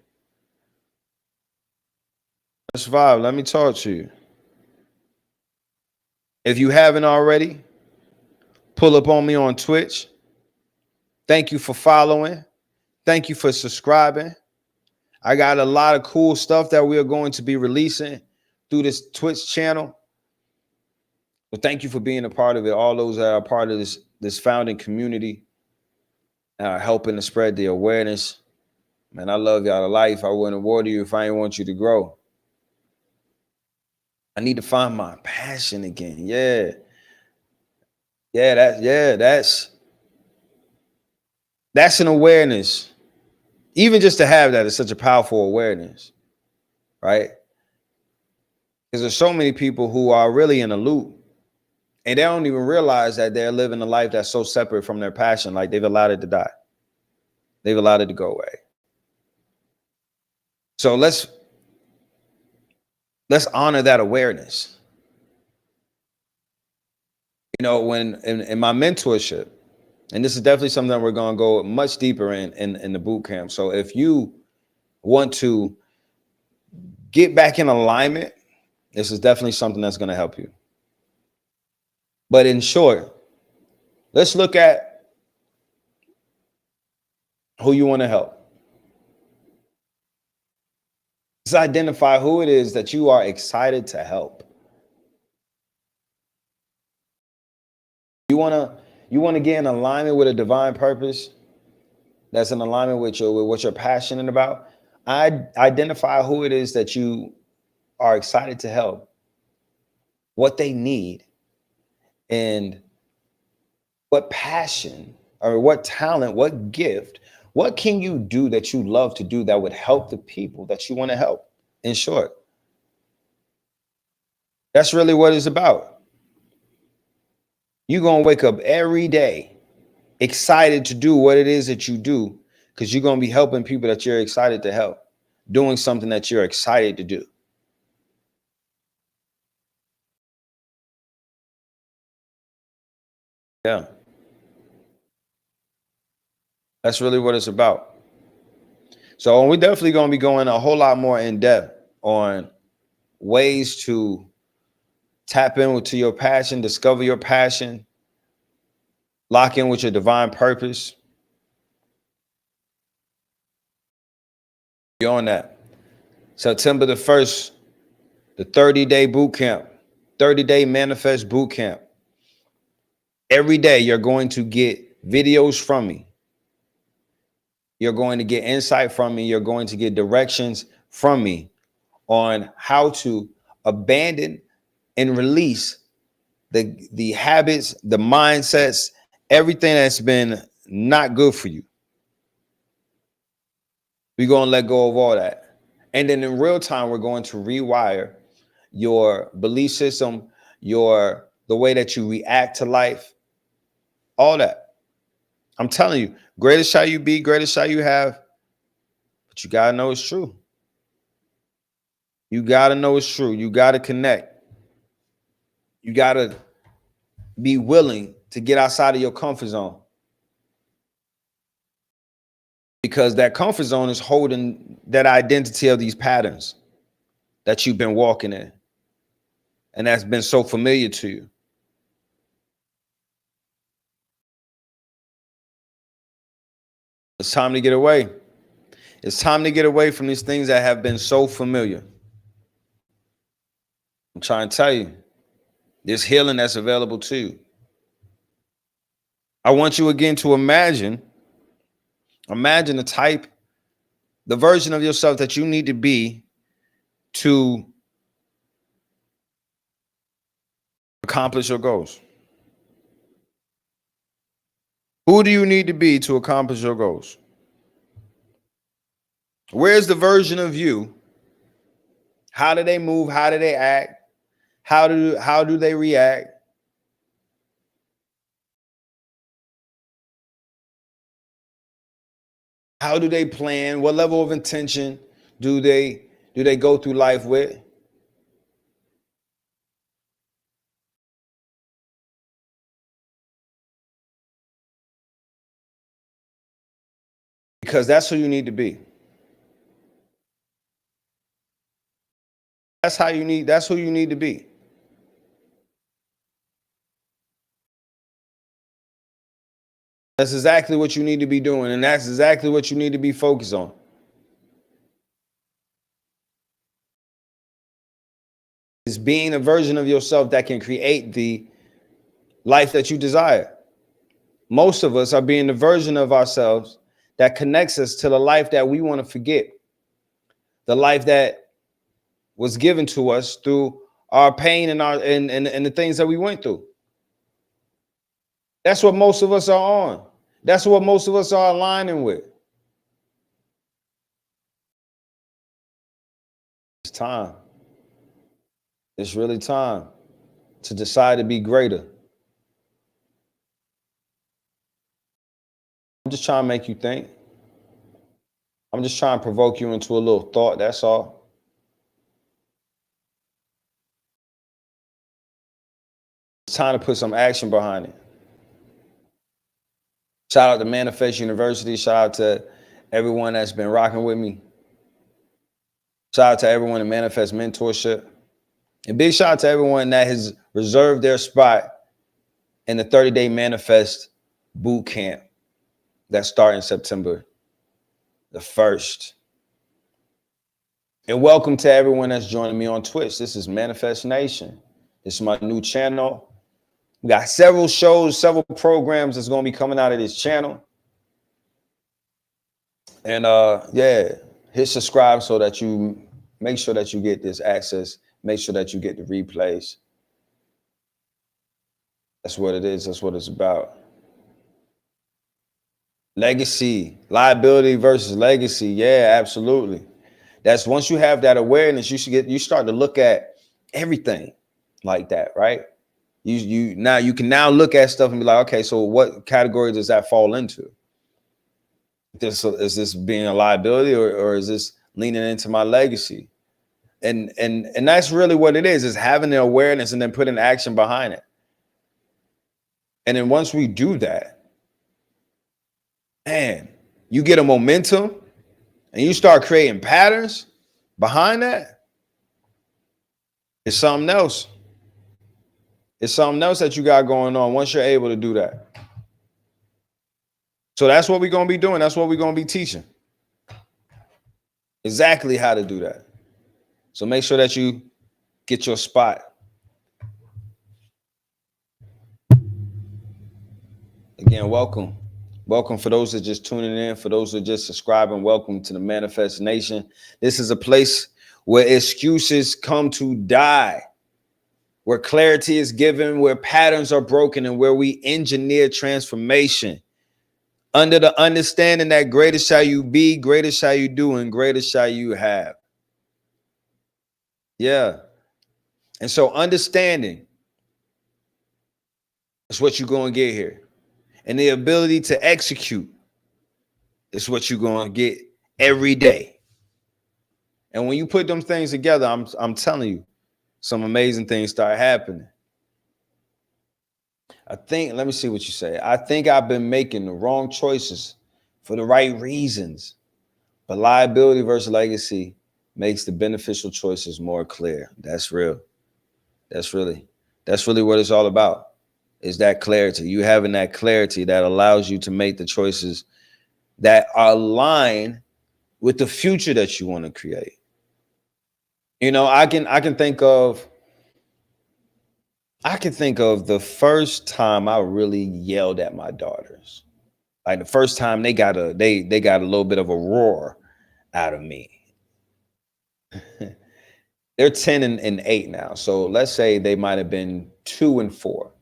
Let's vibe. Let me talk to you. If you haven't already, pull up on me on Twitch. Thank you for following. Thank you for subscribing. I got a lot of cool stuff that we are going to be releasing through this Twitch channel. But thank you for being a part of it. All those that are part of this founding community helping to spread the awareness. Man, I love y'all to life. I wouldn't water you if I didn't want you to grow. I need to find my passion again. Yeah. That's an awareness. Even just to have that is such a powerful awareness, right? Because there's so many people who are really in a loop and they don't even realize that they're living a life that's so separate from their passion. Like they've allowed it to die. They've allowed it to go away. So let's honor that awareness. You know, when in my mentorship, and this is definitely something that we're going to go much deeper in the boot camp. So if you want to get back in alignment, this is definitely something that's going to help you. But in short, let's look at who you want to help. Let's identify who it is that you are excited to help. You want to get in alignment with a divine purpose that's in alignment with what you're passionate about. Identify who it is that you are excited to help, what they need, and what passion or what talent, what gift, what can you do that you love to do that would help the people that you want to help? In short, that's really what it's about. You're going to wake up every day excited to do what it is that you do because you're going to be helping people that you're excited to help, doing something that you're excited to do. Yeah. That's really what it's about. So we're definitely going to be going a whole lot more in depth on ways to tap into your passion, discover your passion, lock in with your divine purpose. Beyond that, September the 1st, the 30-day boot camp, 30-day manifest boot camp. Every day you're going to get videos from me. You're going to get insight from me. You're going to get directions from me on how to abandon and release the habits, the mindsets, everything that's been not good for you. We're going to let go of all that. And then in real time, we're going to rewire your belief system, the way that you react to life, all that. I'm telling you, greatest shall you be, greatest shall you have. But you got to know it's true. You got to know it's true. You got to connect. You got to be willing to get outside of your comfort zone. Because that comfort zone is holding that identity of these patterns that you've been walking in. And that's been so familiar to you. It's time to get away. It's time to get away from these things that have been so familiar. I'm trying to tell you, there's healing that's available to you. I want you again to imagine the version of yourself that you need to be to accomplish your goals? Who do you need to be to accomplish your goals? Where's the version of you? How do they move? How do they act? How do they react? How do they plan? What level of intention do they go through life with? Because that's who you need to be. That's who you need to be. That's exactly what you need to be doing, and that's exactly what you need to be focused on. Is being a version of yourself that can create the life that you desire. Most of us are being the version of ourselves that connects us to the life that we want to forget. The life that was given to us through our pain and the things that we went through. That's what most of us are on. That's what most of us are aligning with. It's time. It's really time to decide to be greater. I'm just trying to make you think. I'm just trying to provoke you into a little thought. That's all. It's time to put some action behind it. Shout out to Manifest University. Shout out to everyone that's been rocking with me. Shout out to everyone in Manifest Mentorship. And big shout out to everyone that has reserved their spot in the 30-day Manifest boot camp that starts in September the 1st. And welcome to everyone that's joining me on Twitch. This is Manifest Nation. This is my new channel. We got several shows, several programs that's going to be coming out of this channel. And yeah, hit subscribe so that you make sure that you get this access. Make sure that you get the replays. That's what it is. That's what it's about. Legacy, liability versus legacy. Yeah, absolutely. That's once you have that awareness, you start to look at everything like that, right? You can now look at stuff and be like, okay, so what category does that fall into? Is this being a liability or is this leaning into my legacy? And that's really what it is having the awareness and then putting action behind it. And then once we do that, man, you get a momentum and you start creating patterns behind that. It's something else. It's something else that you got going on once you're able to do that. So that's what we're going to be doing. That's what we're going to be teaching. Exactly how to do that. So make sure that you get your spot. Again, welcome. Welcome for those that are just tuning in. For those that are just subscribing, welcome to the Manifest Nation. This is a place where excuses come to die, where clarity is given, where patterns are broken, and where we engineer transformation under the understanding that greater shall you be, greater shall you do, and greater shall you have. Yeah. And so understanding is what you're going to get here. And the ability to execute is what you're going to get every day. And when you put them things together, I'm telling you, some amazing things start happening. Let me see what you say. I think I've been making the wrong choices for the right reasons, but liability versus legacy makes the beneficial choices more clear. That's real. That's really what it's all about. Is that clarity. You having that clarity that allows you to make the choices that align with the future that you want to create. You know, I can think of the first time I really yelled at my daughters. Like the first time they got a little bit of a roar out of me. They're 10 and 8 now. So let's say they might have been 2 and 4.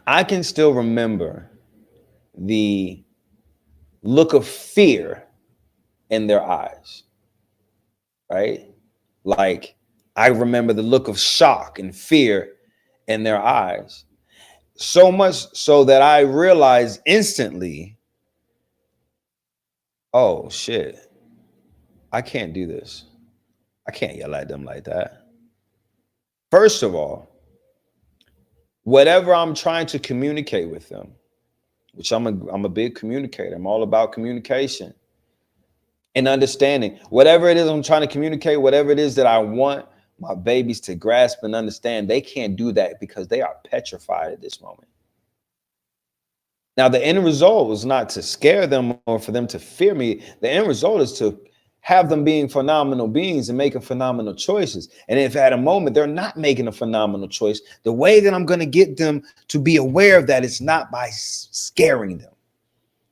I can still remember the look of fear in their eyes, right? Like, I remember the look of shock and fear in their eyes. So much so that I realized instantly, oh shit, I can't do this. I can't yell at them like that. First of all, whatever I'm trying to communicate with them, which I'm a big communicator. I'm all about communication and understanding. Whatever it is I'm trying to communicate, whatever it is that I want my babies to grasp and understand, they can't do that because they are petrified at this moment. Now, the end result was not to scare them or for them to fear me. The end result is to have them being phenomenal beings and making phenomenal choices. And if at a moment they're not making a phenomenal choice, the way that I'm going to get them to be aware of that is not by scaring them.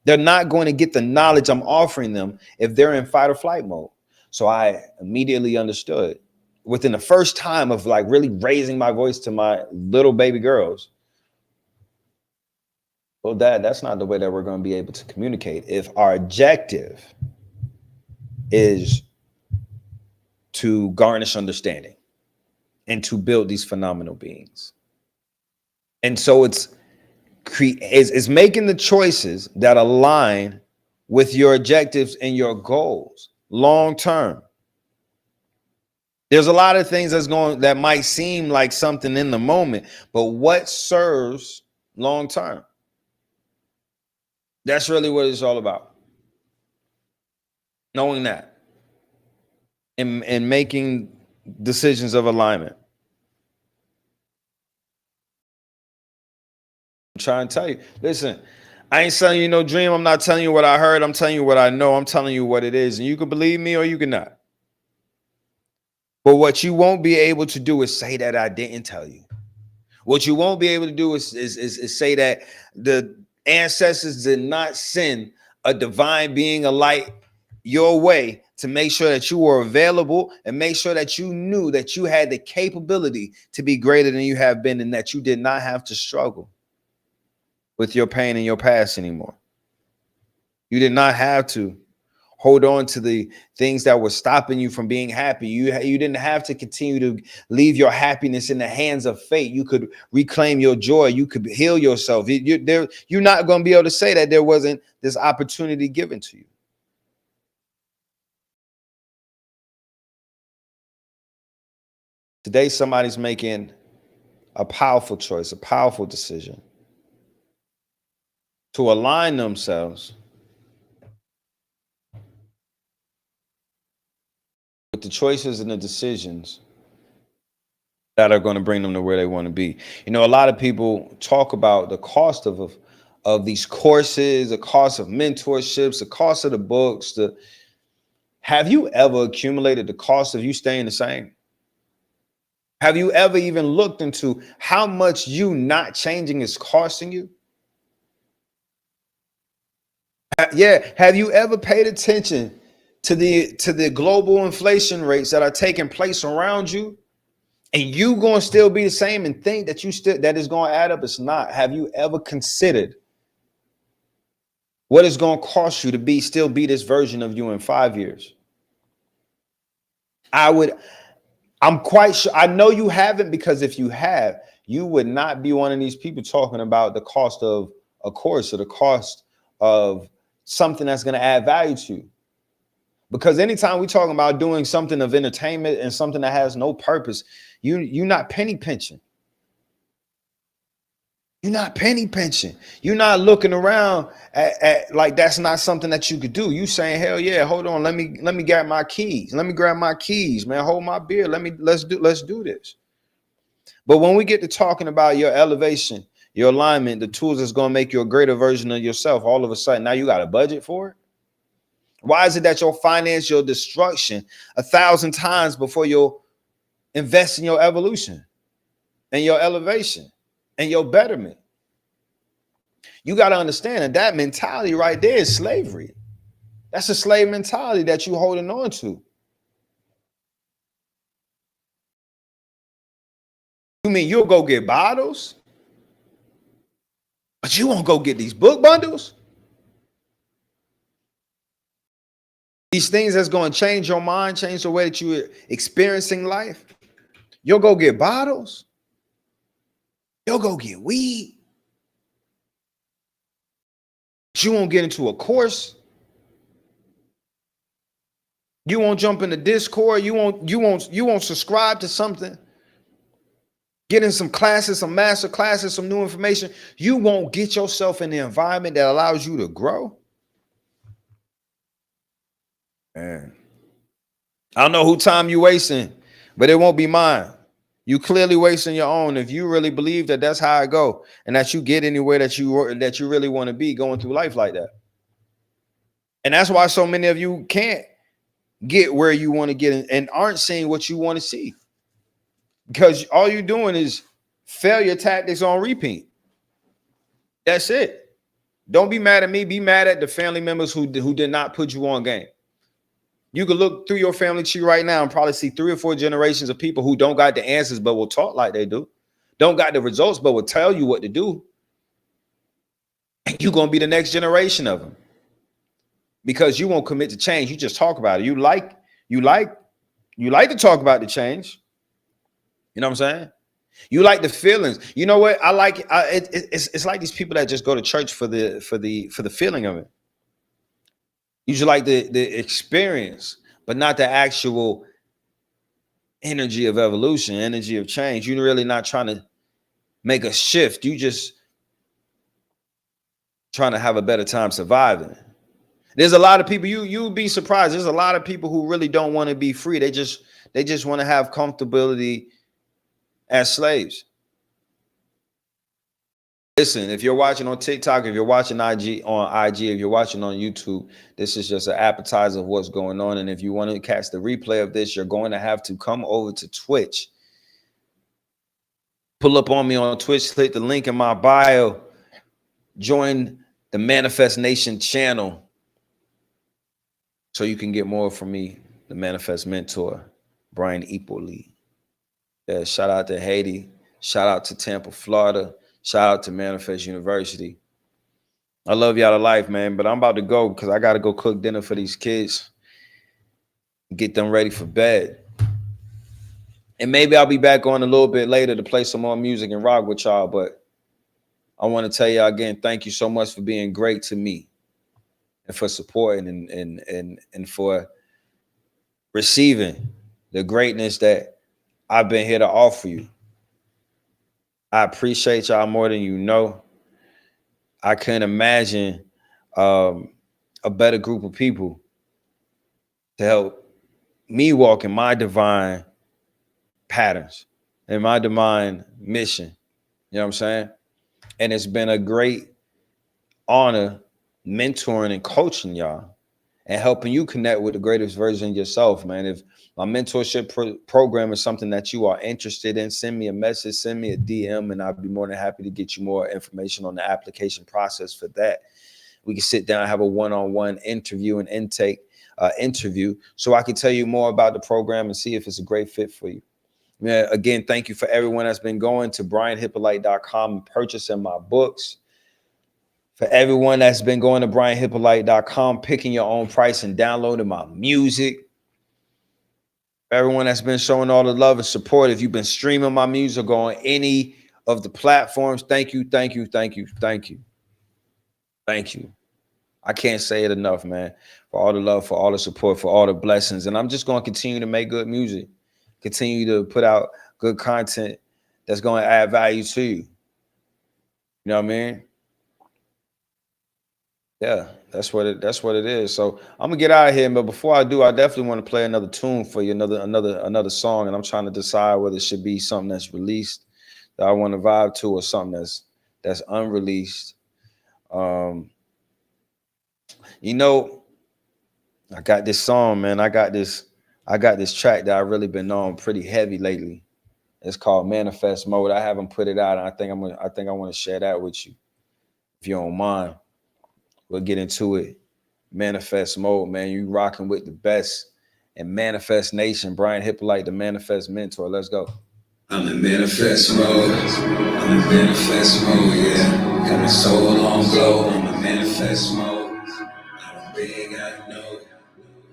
They're not going to get the knowledge I'm offering them if they're in fight or flight mode. So I immediately understood within the first time of like really raising my voice to my little baby girls. Well, Dad, that's not the way that we're going to be able to communicate. If our objective is to garnish understanding and to build these phenomenal beings. And so it's making the choices that align with your objectives and your goals long term. There's a lot of things that might seem like something in the moment, but what serves long term? That's really what it's all about. Knowing that and making decisions of alignment. I'm trying to tell you, listen, I ain't selling you no dream. I'm not telling you what I heard. I'm telling you what I know. I'm telling you what it is. And you can believe me or you cannot. But what you won't be able to do is say that I didn't tell you. What you won't be able to do is say that the ancestors did not send a divine being, a light your way to make sure that you were available and make sure that you knew that you had the capability to be greater than you have been and that you did not have to struggle with your pain and your past anymore. You did not have to hold on to the things that were stopping you from being happy. You didn't have to continue to leave your happiness in the hands of fate. You could reclaim your joy. You could heal yourself. You're not going to be able to say that there wasn't this opportunity given to you. Today, somebody's making a powerful choice, a powerful decision to align themselves with the choices and the decisions that are going to bring them to where they want to be. You know, a lot of people talk about the cost of these courses, the cost of mentorships, the cost of the books. Have you ever accumulated the cost of you staying the same? Have you ever even looked into how much you not changing is costing you? Yeah. Have you ever paid attention to the global inflation rates that are taking place around you? And you going to still be the same and think that that is going to add up? It's not. Have you ever considered what it's going to cost you to still be this version of you in 5 years? I'm quite sure. I know you haven't, because if you have, you would not be one of these people talking about the cost of a course or the cost of something that's going to add value to you. Because anytime we're talking about doing something of entertainment and something that has no purpose, you're not penny pinching. You're not penny pinching. You're not looking around at like that's not something that you could do. You saying, hell yeah, hold on, let me grab my keys. Let me grab my keys, man. Hold my beer. Let's do this. But when we get to talking about your elevation, your alignment, the tools that's going to make you a greater version of yourself, all of a sudden now you got a budget for it. Why is it that you'll finance your destruction 1,000 times before you'll invest in your evolution and your elevation and your betterment? You got to understand that mentality right there is slavery. That's a slave mentality that you're holding on to. mean you'll go get bottles, but you won't go get these book bundles? These things that's going to change your mind, change the way that you're experiencing life. You'll go get bottles. You'll go get weed. But you won't get into a course. You won't jump into Discord. You won't subscribe to something. Get in some classes, some master classes, some new information. You won't get yourself in the environment that allows you to grow. Man, I don't know who time you wasting, but it won't be mine. You clearly wasting your own if you really believe that that's how I go and that you get anywhere that you really want to be going through life like that. And that's why so many of you can't get where you want to get and aren't seeing what you want to see, because all you're doing is failure tactics on repeat. That's it. Don't be mad at me. Be mad at the family members who did not put you on game. You can look through your family tree right now and probably see 3 or 4 generations of people who don't got the answers, but will talk like they do. Don't got the results, but will tell you what to do. And you're going to be the next generation of them, because you won't commit to change. You just talk about it. You like to talk about the change. You know what I'm saying? You like the feelings. You know what? I like it's like these people that just go to church for the feeling of it. You just like the experience, but not the actual energy of evolution, energy of change. You're really not trying to make a shift. You just trying to have a better time surviving. There's a lot of people, you'd be surprised. There's a lot of people who really don't want to be free. They just want to have comfortability as slaves. Listen, if you're watching on TikTok, if you're watching IG, if you're watching on YouTube, this is just an appetizer of what's going on. And if you want to catch the replay of this, you're going to have to come over to Twitch. Pull up on me on Twitch, click the link in my bio, join the Manifest Nation channel so you can get more from me, the Manifest Mentor, Brian Ipoli. Yeah, shout out to Haiti. Shout out to Tampa, Florida. Shout out to Manifest University. I love y'all to life, man, but I'm about to go because I got to go cook dinner for these kids, get them ready for bed. And maybe I'll be back on a little bit later to play some more music and rock with y'all, but I want to tell y'all again, thank you so much for being great to me and for supporting and for receiving the greatness that I've been here to offer you. I appreciate y'all more than you know. I couldn't imagine a better group of people to help me walk in my divine patterns and my divine mission. You know what I'm saying? And it's been a great honor mentoring and coaching y'all and helping you connect with the greatest version of yourself, man. If my mentorship program is something that you are interested in, send me a message, send me a DM, and I'll be more than happy to get you more information on the application process for that. We can sit down, have a one-on-one interview and intake interview so I can tell you more about the program and see if it's a great fit for you. Yeah, again, thank you for everyone that's been going to brianhippolyte.com and purchasing my books. For everyone that's been going to brianhippolyte.com, picking your own price and downloading my music. For everyone that's been showing all the love and support. If you've been streaming my music on any of the platforms, thank you, thank you, thank you, thank you. Thank you. I can't say it enough, man, for all the love, for all the support, for all the blessings. And I'm just going to continue to make good music, continue to put out good content that's going to add value to you. You know what I mean? Yeah, that's what it is. So I'm gonna get out of here, but before I do, I definitely want to play another tune for you, another song, and I'm trying to decide whether it should be something that's released that I want to vibe to or something that's unreleased. You know, I got this song, man. I got this track that I've really been on pretty heavy lately. It's called Manifest Mode. I haven't put it out, and I think I want to share that with you, if you don't mind. We'll get into it. Manifest Mode, man. You rocking with the best in Manifest Nation. Brian Hippolyte, the Manifest Mentor. Let's go. I'm in manifest mode. I'm in manifest mode, yeah. Got my soul on glow. I'm in manifest mode. I'm big, I know.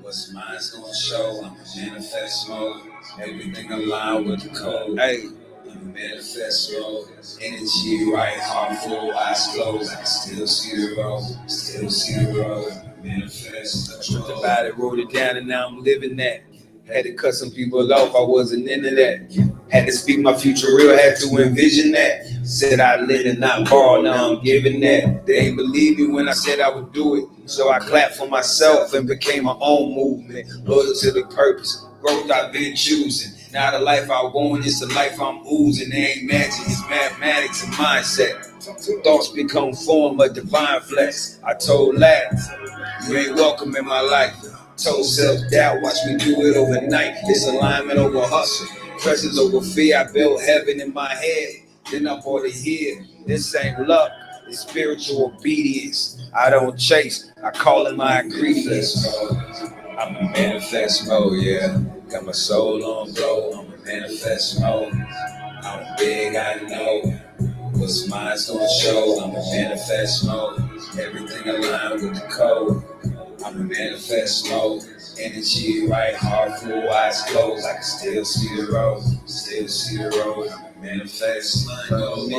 What's mine's gonna show. I'm in manifest mode. Everything aligned with the code. Hey, I'm in manifest mode. Energy right, heart full, eyes closed. I can still see the road. Still see the road. Manifest. truth about it, wrote it down, and now I'm living that. Had to cut some people off, I wasn't into that. Had to speak my future real, had to envision that. Said I live and not borrow, now I'm giving that. They ain't believe me when I said I would do it. So I clapped for myself and became my own movement. Loyal to the purpose, growth I've been choosing. Now the life I want is the life I'm oozing. It ain't magic, it's mathematics and mindset. Thoughts become form of divine flex. I told lads, you ain't welcome in my life. Told self-doubt, watch me do it overnight. It's alignment over hustle, presence over fear. I built heaven in my head, then I brought it here. This ain't luck, it's spiritual obedience. I don't chase, I call it my ingredients. I'm in manifest mode, yeah. Got my soul on glow. I'm in manifest mode. I'm big, I know. What's mine's gonna show. I'm in manifest mode. Everything aligned with the code. I'm in manifest mode. Energy right, heart full, eyes closed. I can still see the road. Still see the road. I'm in manifest mode.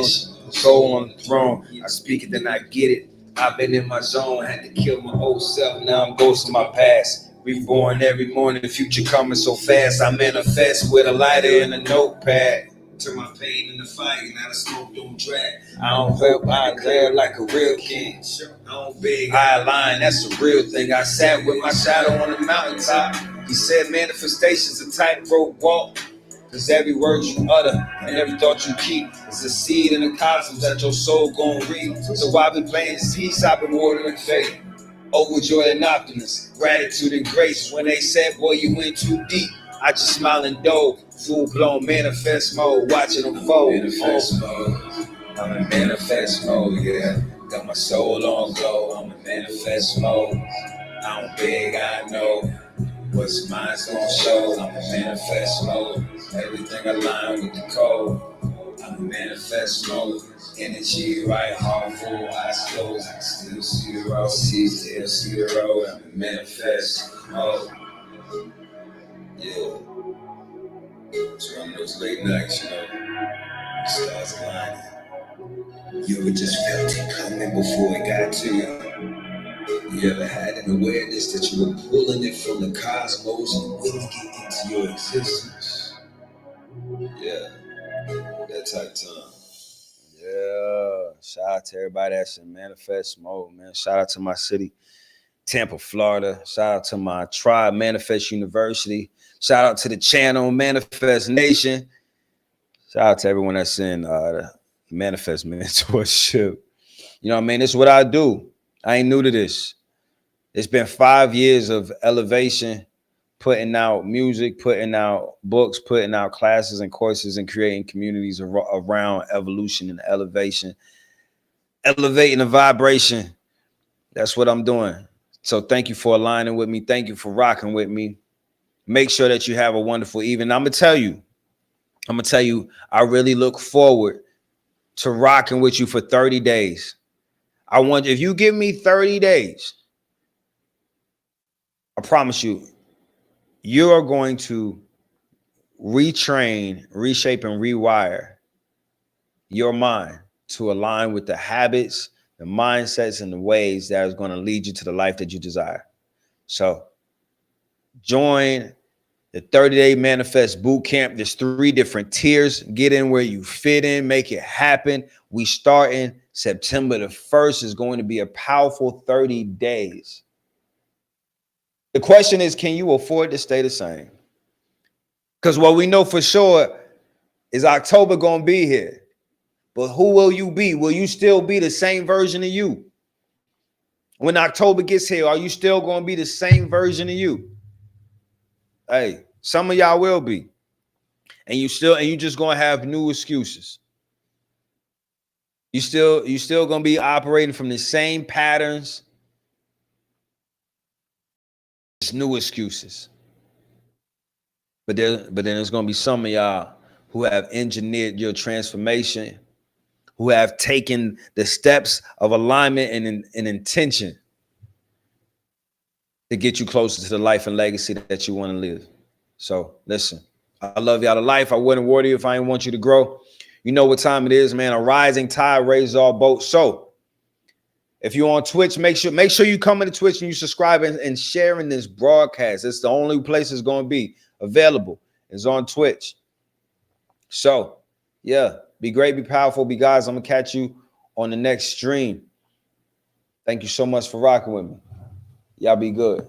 Soul on the throne, I speak it, then I get it. I've been in my zone, had to kill my old self. Now I'm ghosting my past. Reborn every morning, the future coming so fast. I manifest with a lighter and a notepad. Turn my pain into fire, now the smoke don't drag. I don't help, I declare like a real king. I don't beg, I align, that's the real thing. I sat with my shadow on the mountaintop. He said manifestation's a tightrope walk. Cause every word you utter and every thought you keep is a seed in the cosmos that your soul gon' reap. So I've been playing this piece, I've been watering faith. Overjoyed and optimist, gratitude and grace. When they said, boy, you went too deep, I just smile and dove. Full blown manifest mode, watching them fold. Manifest mode. I'm in manifest mode, yeah. Got my soul on glow. I'm in manifest mode. I'm big, I know. What's mine's gonna show. I'm in manifest mode. Everything aligned with the code. I'm in manifest mode. Energy right, heart full, eyes closed. I can still see the road. Still see the road. I'm in manifest mode. Yeah. So on those late nights, you know, the stars aligning. You ever just felt it coming before it got to you? You ever had an awareness that you were pulling it from the cosmos and willing it into your existence? Yeah, that type time. Yeah, shout out to everybody that's in manifest mode, man. Shout out to my city, Tampa, Florida. Shout out to my tribe, Manifest University. Shout out to the channel, Manifest Nation. Shout out to everyone that's in the Manifest Mentorship. You know what I mean? This is what I do. I ain't new to this. It's been 5 years of elevation, putting out music, putting out books, putting out classes and courses, and creating communities around evolution and elevation, elevating the vibration. That's what I'm doing. So thank you for aligning with me. Thank you for rocking with me. Make sure that you have a wonderful evening. I'm gonna tell you, I really look forward to rocking with you for 30 days. I want, if you give me 30 days, I promise you, you are going to retrain, reshape, and rewire your mind to align with the habits, the mindsets, and the ways that is going to lead you to the life that you desire. So join the 30-day Manifest Bootcamp. There's 3 different tiers. Get in where you fit in, make it happen. We starting September the 1st. Is going to be a powerful 30 days. The question is, can you afford to stay the same? Because what we know for sure is October going to be here. But who will you be? Will you still be the same version of you? When October gets here, are you still going to be the same version of you? Hey, some of y'all will be. And you just going to have new excuses. You still going to be operating from the same patterns. It's new excuses. But then there's going to be some of y'all who have engineered your transformation, who have taken the steps of alignment and intention to get you closer to the life and legacy that you want to live. So listen, I love y'all to life. I wouldn't worry you if I didn't want you to grow. You know what time it is, man. A rising tide raises all boats. So if you're on Twitch, make sure you come into Twitch and you subscribe and sharing this broadcast. It's the only place it's going to be available is on Twitch. So yeah, be great, be powerful, be guys. I'm gonna catch you on the next stream. Thank you so much for rocking with me. Y'all be good.